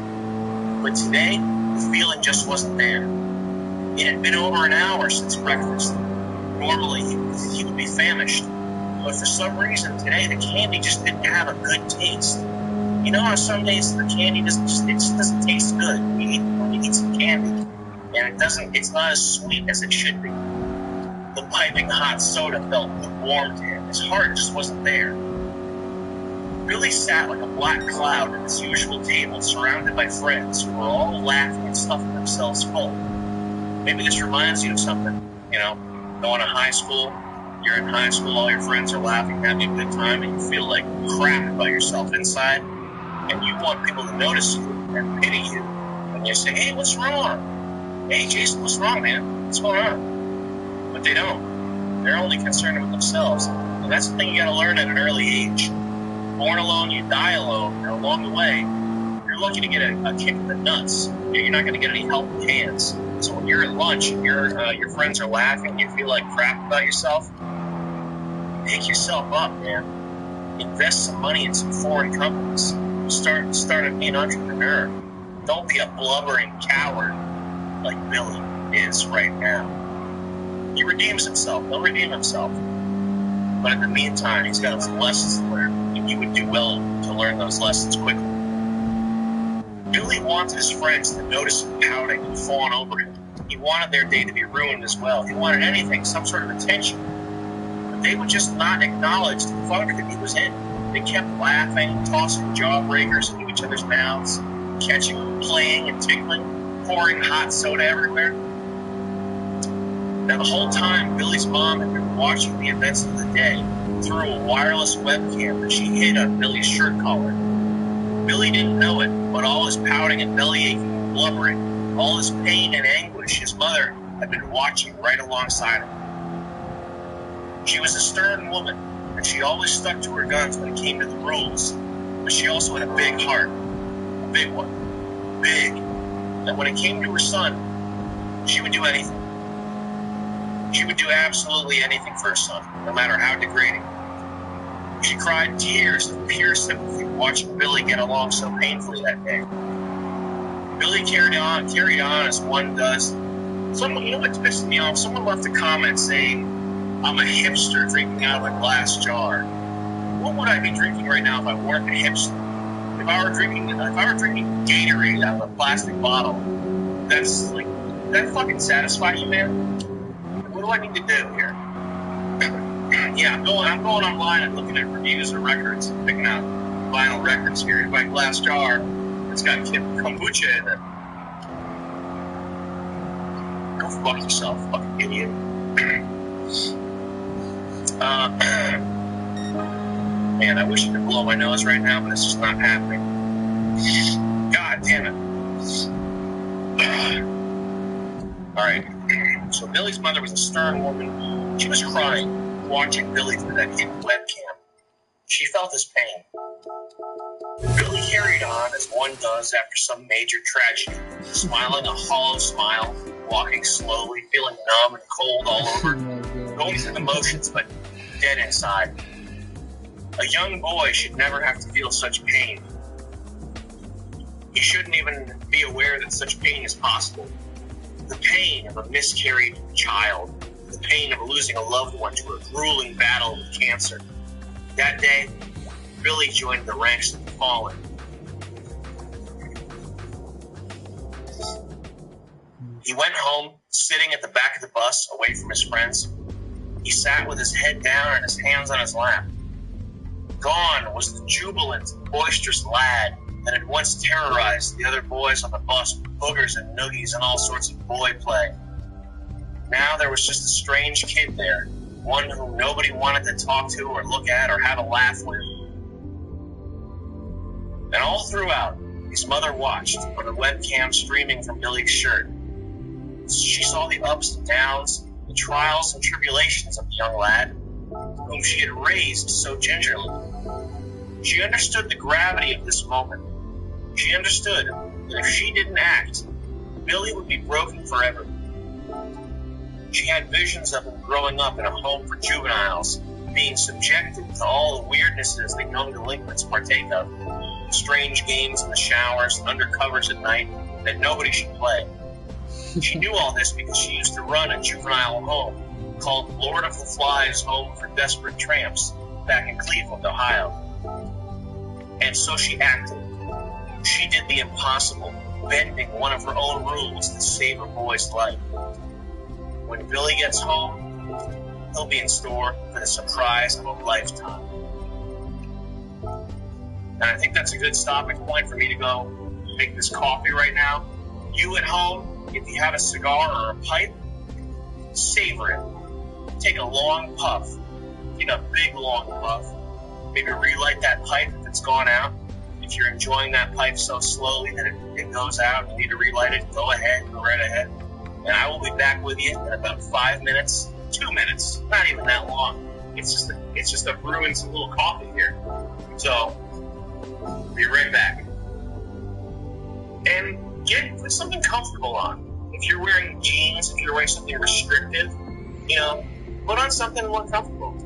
But today, the feeling just wasn't there. It had been over an hour since breakfast. Normally, he would be famished. But for some reason, today the candy just didn't have a good taste. You know how some days the candy just doesn't taste good. When you eat some candy, and it's not as sweet as it should be. The piping hot soda felt lukewarm to him. His heart just wasn't there. Billy sat like a black cloud at his usual table, surrounded by friends who were all laughing and stuffing themselves full. Maybe this reminds you of something. You know, going to high school, you're in high school, all your friends are laughing, having a good time, and you feel like crap about yourself inside, and you want people to notice you and pity you, and you say, hey, what's wrong? Hey, Jason, what's wrong, man? What's going on? But they don't. They're only concerned with themselves, and that's the thing you gotta learn at an early age. Born alone, you die alone, and along the way, you're lucky to get a kick in the nuts. You're not gonna get any helping hands. So when you're at lunch and your friends are laughing and you feel like crap about yourself, pick yourself up, man. Invest some money in some foreign companies. Start being an entrepreneur. Don't be a blubbering coward like Billy is right now. He redeems himself. He'll redeem himself. But in the meantime, he's got some lessons to learn, and you would do well to learn those lessons quickly. Billy wanted his friends to notice him pouting and fawn over him. He wanted their day to be ruined as well. He wanted anything, some sort of attention. But they would just not acknowledge the funk that he was in. They kept laughing, tossing jawbreakers into each other's mouths, catching, playing, and tickling, pouring hot soda everywhere. Now, the whole time, Billy's mom had been watching the events of the day through a wireless webcam that she hid on Billy's shirt collar. Billy didn't know it, but all his pouting and bellyaching and blubbering, all his pain and anguish, his mother had been watching right alongside him. She was a stern woman, and she always stuck to her guns when it came to the rules, but she also had a big heart, a big one, big, and when it came to her son, she would do anything. She would do absolutely anything for her son, no matter how degrading. She cried tears of pure sympathy watching Billy get along so painfully that day. Billy carried on as one does. You know what's pissing me off? Someone left a comment saying, I'm a hipster drinking out of a glass jar. What would I be drinking right now if I weren't a hipster? If I were drinking Gatorade out of a plastic bottle, that fucking satisfy you, man? What do I need to do here? Yeah, I'm going online and looking at reviews of records and picking out vinyl records here. If I glass jar, it's got kombucha in it. Go fuck yourself, fucking idiot. Man, I wish I could blow my nose right now, but it's just not happening. God damn it. Alright. So Billy's mother was a stern woman. She was crying, watching Billy through that hidden webcam. She felt his pain. Billy carried on as one does after some major tragedy, smiling a hollow smile, walking slowly, feeling numb and cold all over, going through the motions but dead inside. A young boy should never have to feel such pain. He shouldn't even be aware that such pain is possible. The pain of a miscarried child, the pain of losing a loved one to a grueling battle with cancer. That day, Billy joined the ranks of the fallen. He went home, sitting at the back of the bus, away from his friends. He sat with his head down and his hands on his lap. Gone was the jubilant, boisterous lad that had once terrorized the other boys on the bus with boogers and noogies and all sorts of boy play. Now there was just a strange kid there, one whom nobody wanted to talk to or look at or have a laugh with. And all throughout, his mother watched on the webcam streaming from Billy's shirt. She saw the ups and downs, the trials and tribulations of the young lad, whom she had raised so gingerly. She understood the gravity of this moment. She understood that if she didn't act, Billy would be broken forever. She had visions of him growing up in a home for juveniles, being subjected to all the weirdnesses that young delinquents partake of, strange games in the showers and undercovers at night that nobody should play. She knew all this because she used to run a juvenile home called Lord of the Flies Home for Desperate Tramps back in Cleveland, Ohio. And so she acted. She did the impossible, bending one of her own rules to save a boy's life. When Billy gets home, he'll be in store for the surprise of a lifetime. And I think that's a good stopping point for me to go make this coffee right now. You at home, if you have a cigar or a pipe, savor it. Take a long puff. Take a big long puff. Maybe relight that pipe if it's gone out. If you're enjoying that pipe so slowly that it goes out and you need to relight it, go ahead, go right ahead. And I will be back with you in about 5 minutes, 2 minutes, not even that long. It's just a brewing some little coffee here. So, be right back. And put something comfortable on. If you're wearing jeans, if you're wearing something restrictive, put on something more comfortable.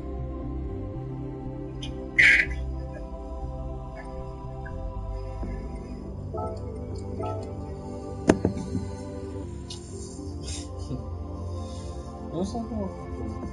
There's something more comfortable.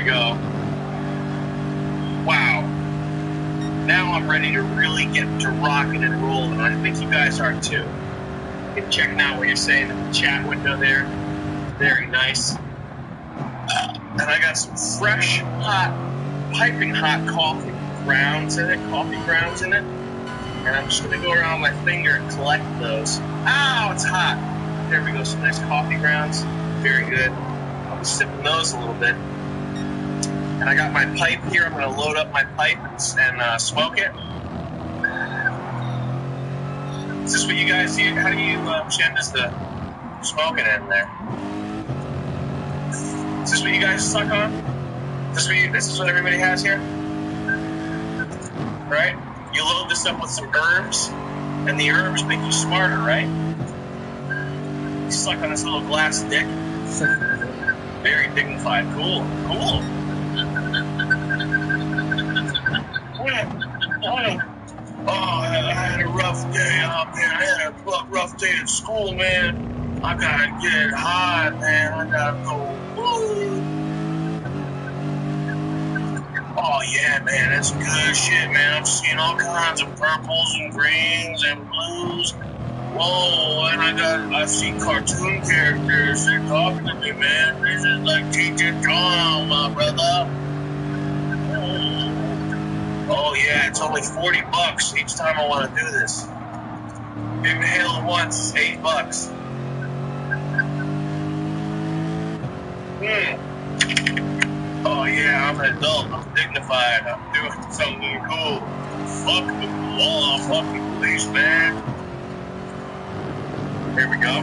go. Wow. Now I'm ready to really get to rocking and rolling, and I think you guys are too. You can check out what you're saying in the chat window there. Very nice. And I got some fresh, hot, piping hot coffee grounds in it. And I'm just going to go around my finger and collect those. Ow, it's hot. There we go, some nice coffee grounds. Very good. I'll be sipping those a little bit. And I got my pipe here. I'm going to load up my pipe and smoke it. Is this what you guys do? How do you change the smoking in there? Is this what you guys suck on? This is what everybody has here? Right? You load this up with some herbs, and the herbs make you smarter, right? You suck on this little glass dick. Very dignified. Cool. Oh, I had a rough day. Oh, man, I had a rough day at school, man. I gotta get hot, man. I gotta go. Woo. Oh, yeah, man, that's good shit, man. I'm seeing all kinds of purples and greens and blues. Whoa, and I've seen cartoon characters. They're talking to me, man. This is like Teacher Tom, my brother. Oh, yeah, it's only $40 each time I want to do this. Inhale once, $8. Oh, yeah, I'm an adult. I'm dignified. I'm doing something cool. Fuck the law. Fuck the police, man. There we go.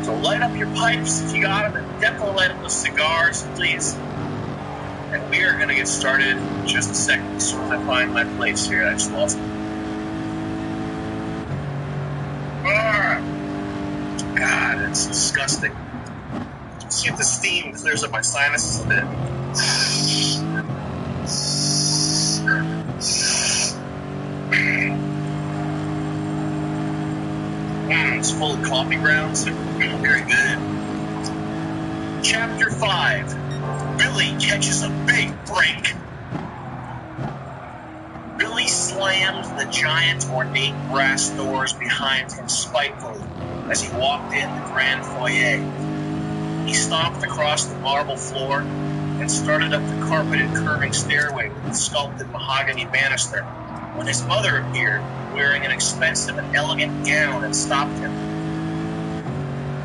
So light up your pipes if you got them, and definitely light up those cigars, please. And we are going to get started in just a second as soon as I find my place here. I just lost it. God, it's disgusting. See if the steam clears up my sinuses a bit. It's full of coffee grounds. Very good. Chapter 5. Billy catches a big break. Billy slammed the giant ornate brass doors behind him spitefully as he walked in the grand foyer. He stomped across the marble floor and started up the carpeted curving stairway with the sculpted mahogany banister when his mother appeared, wearing an expensive and elegant gown, and stopped him.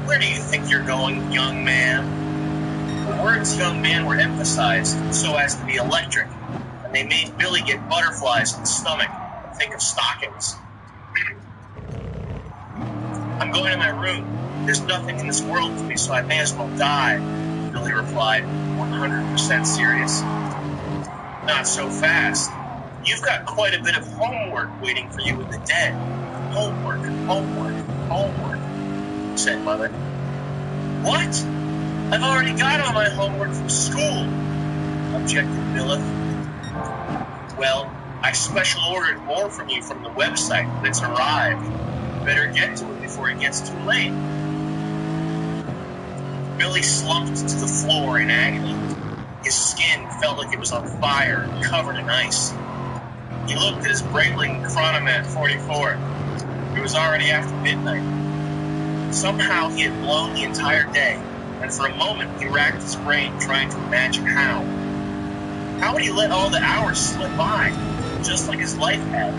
"Where do you think you're going, young man?" The words young man were emphasized so as to be electric, and they made Billy get butterflies in the stomach and think of stockings. "I'm going to my room. There's nothing in this world for me, so I may as well die," Billy replied, 100% serious. "Not so fast. You've got quite a bit of homework waiting for you in the den." Homework, said Mother. "What? I've already got all my homework from school," objected Billy. "Well, I special ordered more from you from the website, but it's arrived. Better get to it before it gets too late." Billy slumped to the floor in agony. His skin felt like it was on fire and covered in ice. He looked at his Breitling Chronomat 44. It was already after midnight. Somehow he had blown the entire day, and for a moment he racked his brain trying to imagine how. How would he let all the hours slip by, just like his life had?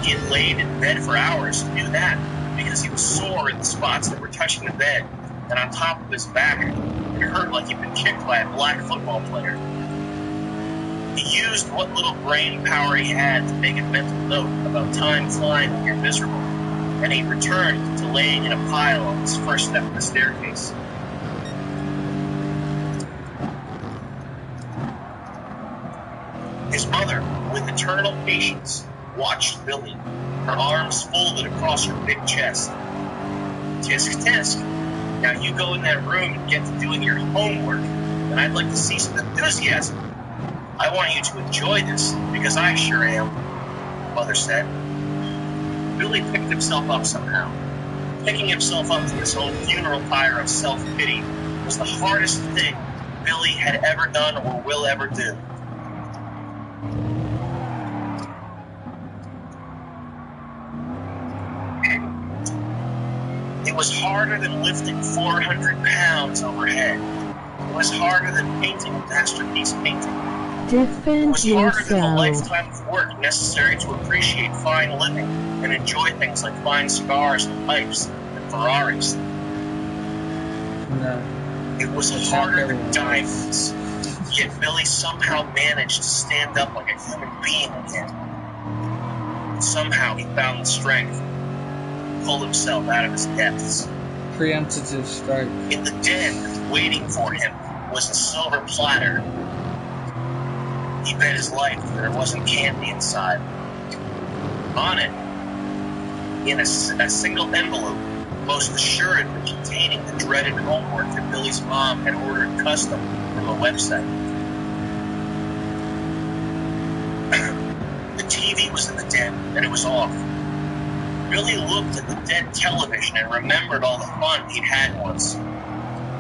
He had laid in bed for hours, knew that, because he was sore in the spots that were touching the bed, and on top of his back, it hurt like he'd been kicked by a black football player. He used what little brain power he had to make a mental note about time flying when you're miserable, and he returned to laying in a pile on his first step of the staircase. His mother, with eternal patience, watched Billy, her arms folded across her big chest. "Tisk, tisk. Now you go in that room and get to doing your homework, and I'd like to see some enthusiasm. I want you to enjoy this, because I sure am," Mother said. Billy picked himself up somehow. Picking himself up from his own funeral pyre of self-pity was the hardest thing Billy had ever done or will ever do. It was harder than lifting 400 pounds overhead. It was harder than painting a masterpiece painting. It was harder than a lifetime of work necessary to appreciate fine living and enjoy things like fine cigars and pipes and Ferraris. No. It was harder than diamonds. Yet Billy somehow managed to stand up like a human being again. Somehow he found the strength to pull himself out of his depths. Preemptive strike. In the den, waiting for him, was a silver platter. He bet his life there wasn't candy inside. On it, in a single envelope, most assuredly containing the dreaded homework that Billy's mom had ordered custom from a website. The TV was in the den, and it was off. Billy looked at the dead television and remembered all the fun he'd had once.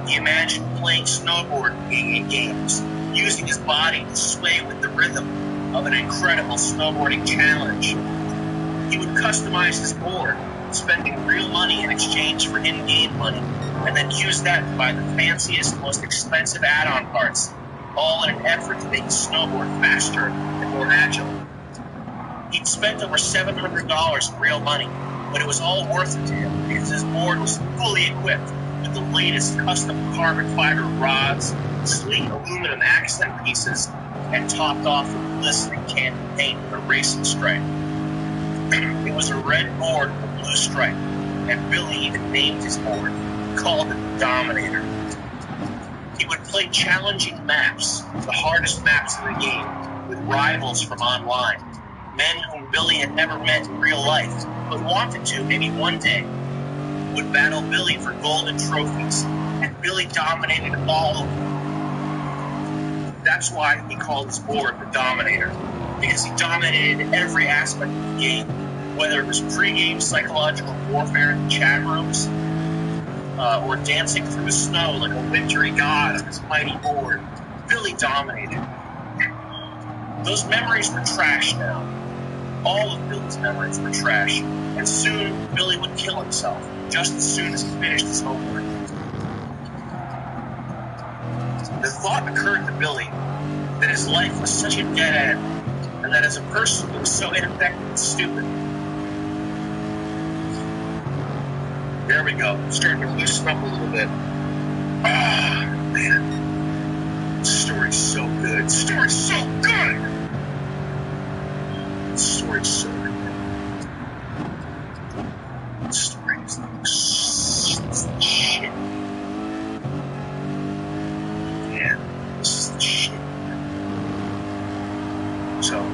He imagined playing snowboard in games, using his body to sway with the rhythm of an incredible snowboarding challenge. He would customize his board, spending real money in exchange for in-game money, and then use that to buy the fanciest, most expensive add-on parts, all in an effort to make his snowboard faster and more agile. He'd spent over $700 in real money, but it was all worth it to him because his board was fully equipped with the latest custom carbon fiber rods, sleek aluminum accent pieces, and topped off with glistening candy paint with a racing stripe. It was a red board with a blue stripe, and Billy even named his board, called it the Dominator. He would play challenging maps, the hardest maps in the game, with rivals from online, men whom Billy had never met in real life, but wanted to maybe one day, would battle Billy for golden trophies, and Billy dominated all of them. That's why he called his board the Dominator, because he dominated every aspect of the game, whether it was pre-game psychological warfare in the chat rooms, or dancing through the snow like a wintry god on his mighty board. Billy dominated. Those memories were trash now. All of Billy's memories were trash, and soon Billy would kill himself, just as soon as he finished his homework. The thought occurred to Billy that his life was such a dead end, and that as a person he was so ineffective and stupid. There we go, starting to loosen up a little bit. Ah, man. The story's so good. The story's so good! The story's so good. The story's the shit. Yeah, this is the shit. So,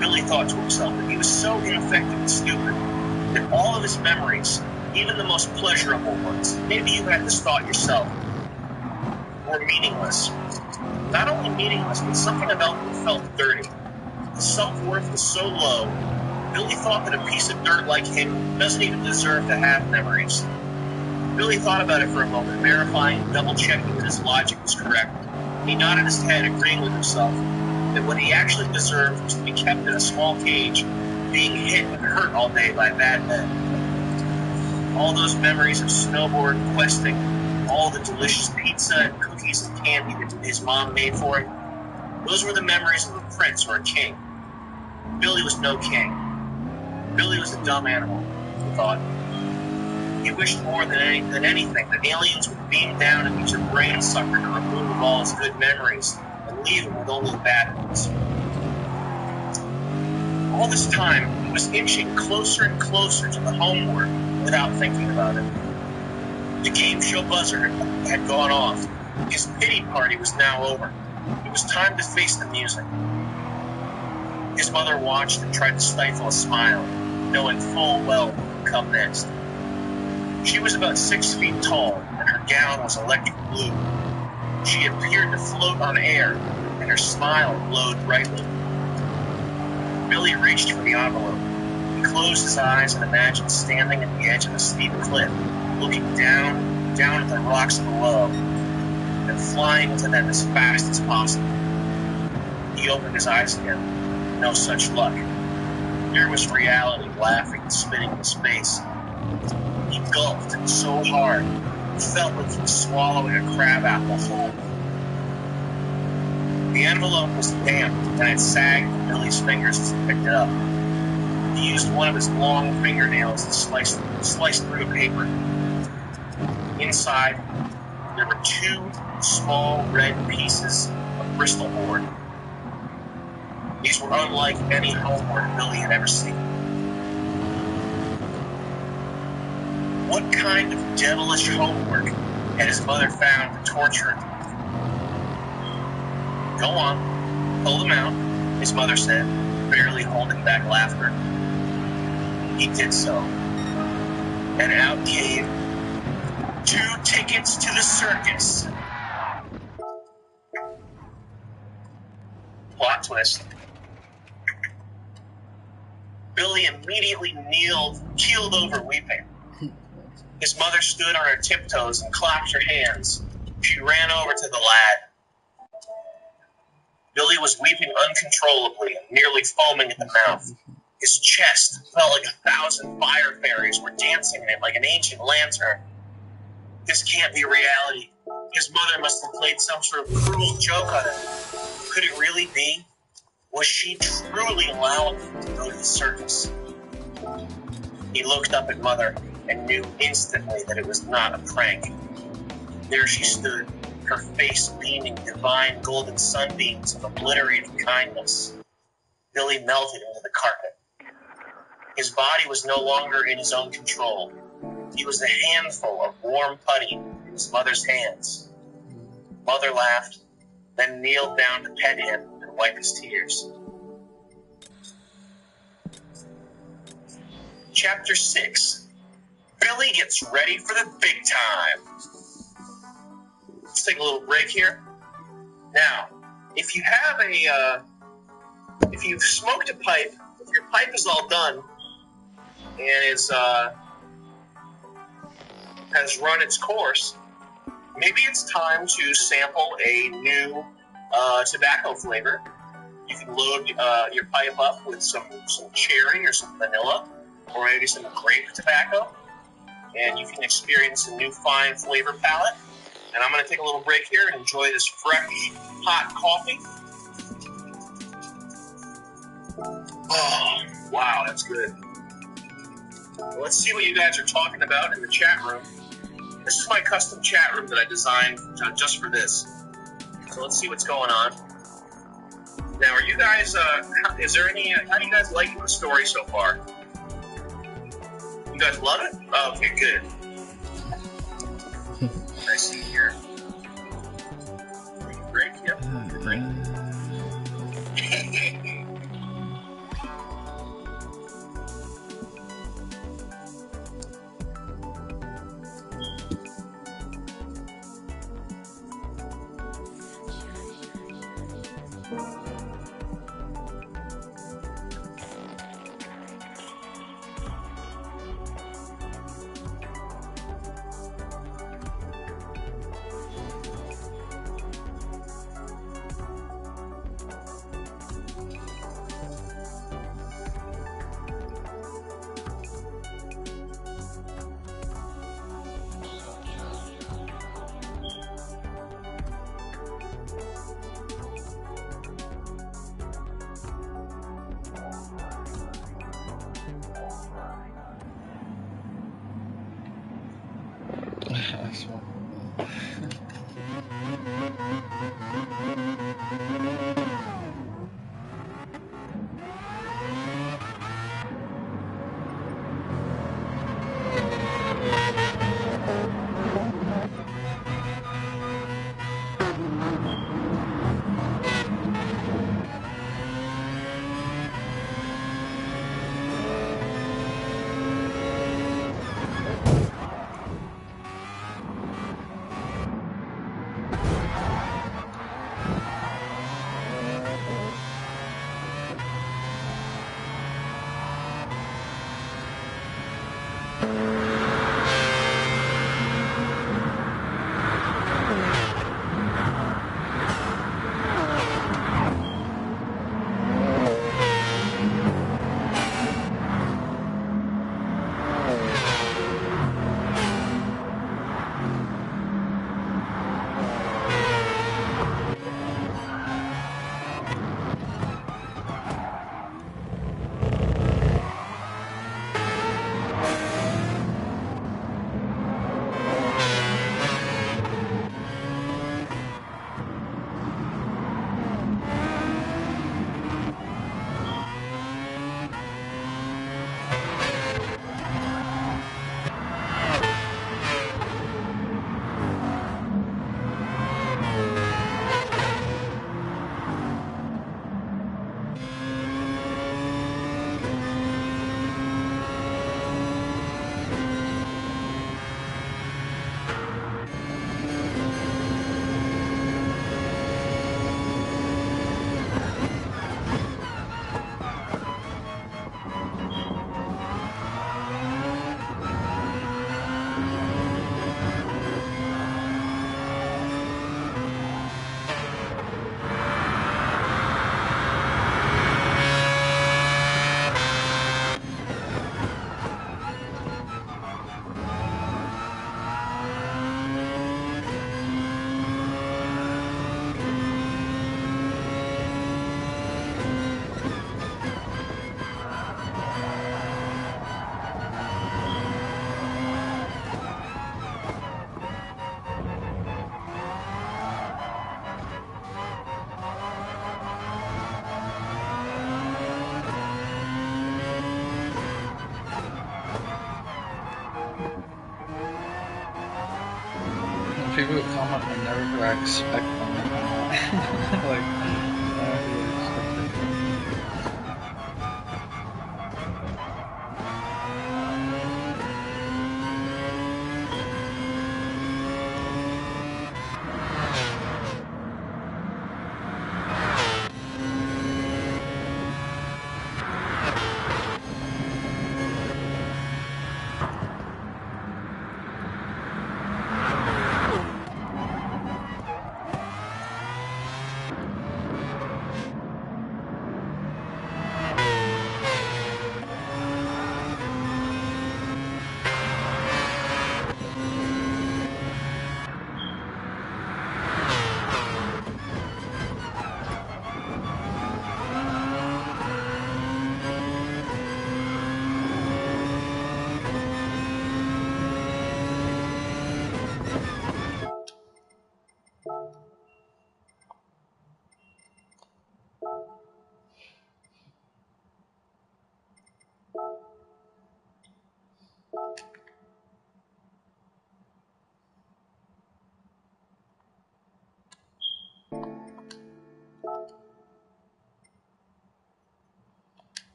Billy thought to himself that he was so ineffective and stupid that all of his memories, even the most pleasurable ones, maybe you had this thought yourself, were meaningless. Not only meaningless, but something about them felt dirty. His self-worth was so low, Billy thought that a piece of dirt like him doesn't even deserve to have memories. Billy thought about it for a moment, verifying and double-checking that his logic was correct. He nodded his head, agreeing with himself that what he actually deserved was to be kept in a small cage, being hit and hurt all day by bad men. All those memories of snowboard questing, all the delicious pizza and cookies and candy that his mom made for him, those were the memories of a prince or a king. Billy was no king. Billy was a dumb animal, he thought. He wished more than anything that aliens would beam down and use a brain sucker to remove all his good memories and leave him with only the bad ones. All this time, he was inching closer and closer to the homework without thinking about it. The game show buzzer had gone off. His pity party was now over. It was time to face the music. His mother watched and tried to stifle a smile, knowing full well what would come next. She was about 6 feet tall, and her gown was electric blue. She appeared to float on air, and her smile glowed brightly. Billy reached for the envelope. He closed his eyes and imagined standing at the edge of a steep cliff, looking down at the rocks below. and flying to them as fast as possible. He opened his eyes again. No such luck. Here was reality laughing and spitting in his face. He gulped so hard, it felt like he was swallowing a crab apple whole. The envelope was damp, and it sagged in Billy's fingers as he picked it up. He used one of his long fingernails to slice through the paper. Inside, there were 2 small red pieces of Bristol board. These were unlike any homework Billy had ever seen. What kind of devilish homework had his mother found to torture him? Go on, pull them out, his mother said, barely holding back laughter. He did so, and out came 2 tickets to the circus. Plot twist. Billy immediately keeled over weeping. His mother stood on her tiptoes and clapped her hands. She ran over to the lad. Billy was weeping uncontrollably and nearly foaming at the mouth. His chest felt like 1,000 fire fairies were dancing in it like an ancient lantern. This can't be reality. His mother must have played some sort of cruel joke on him. Could it really be? Was she truly allowing him to go to the circus? He looked up at Mother and knew instantly that it was not a prank. There she stood, her face beaming divine golden sunbeams of obliterated kindness. Billy melted into the carpet. His body was no longer in his own control. He was a handful of warm putty in his mother's hands. Mother laughed, then kneeled down to pet him and wipe his tears. Chapter 6. Billy gets ready for the big time. Let's take a little break here. Now, if you've smoked a pipe, if your pipe is all done and has run its course, maybe it's time to sample a new tobacco flavor. You can load your pipe up with some cherry or some vanilla, or maybe some grape tobacco, and you can experience a new fine flavor palette. And I'm going to take a little break here and enjoy this fresh, hot coffee. Oh, wow, that's good. Well, let's see what you guys are talking about in the chat room. This is my custom chat room that I designed just for this. So let's see what's going on. Now, are you guys, how do you guys like the story so far? You guys love it? Oh, okay, good. I see here. Break, yep. Break. people who comment are never who I expect them to comment. Like, I really expect it.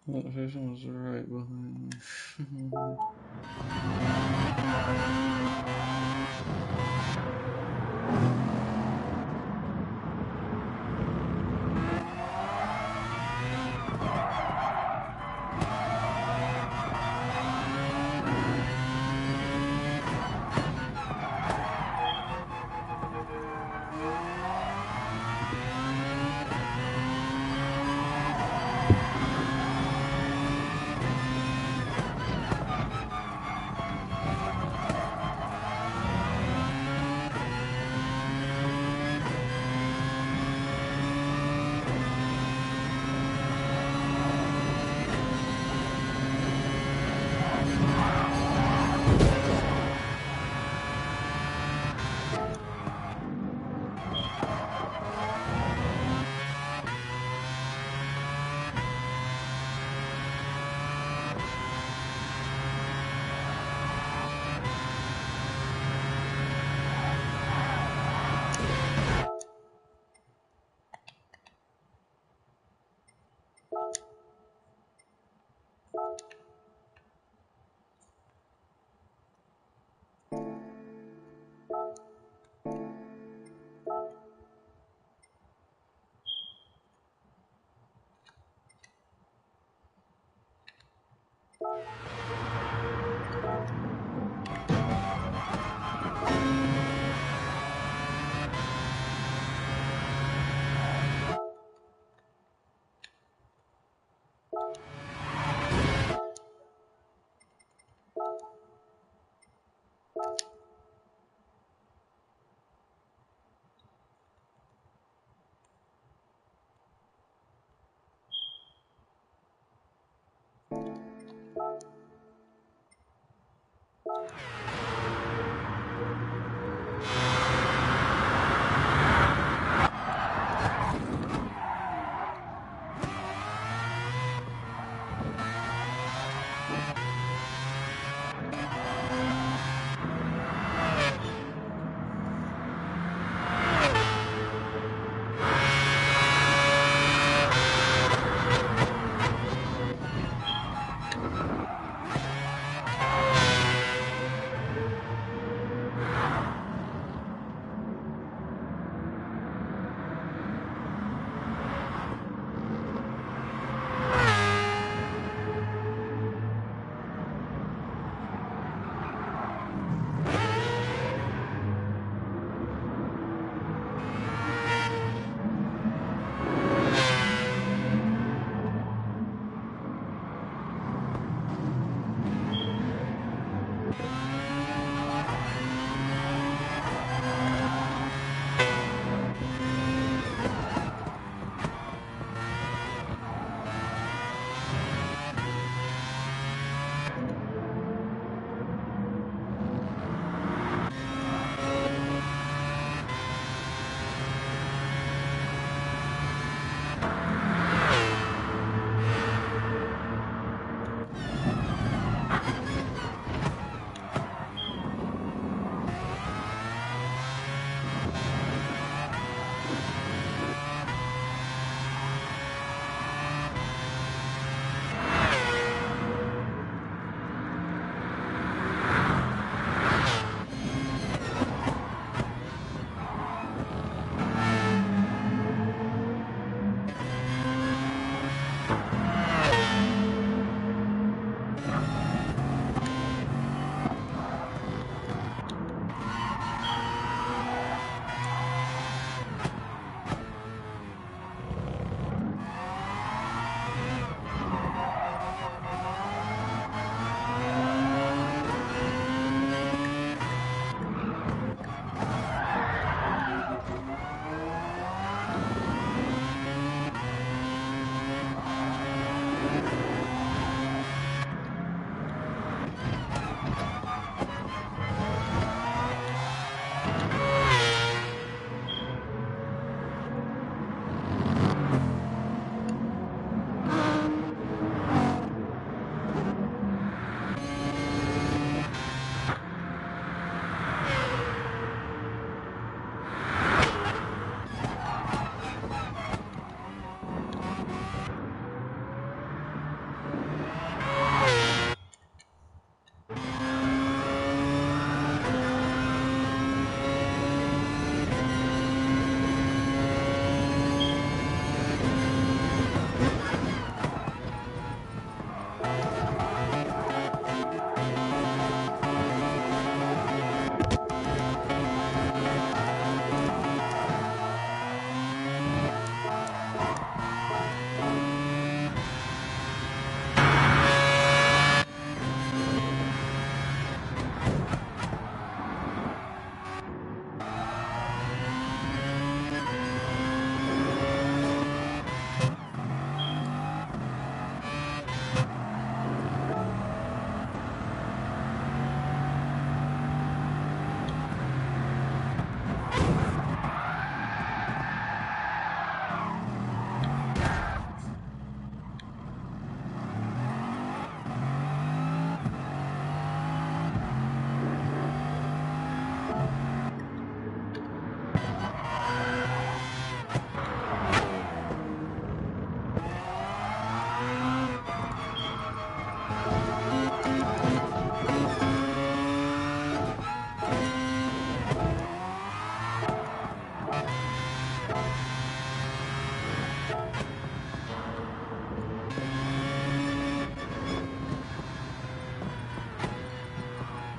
That vision was right behind me.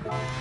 Bye.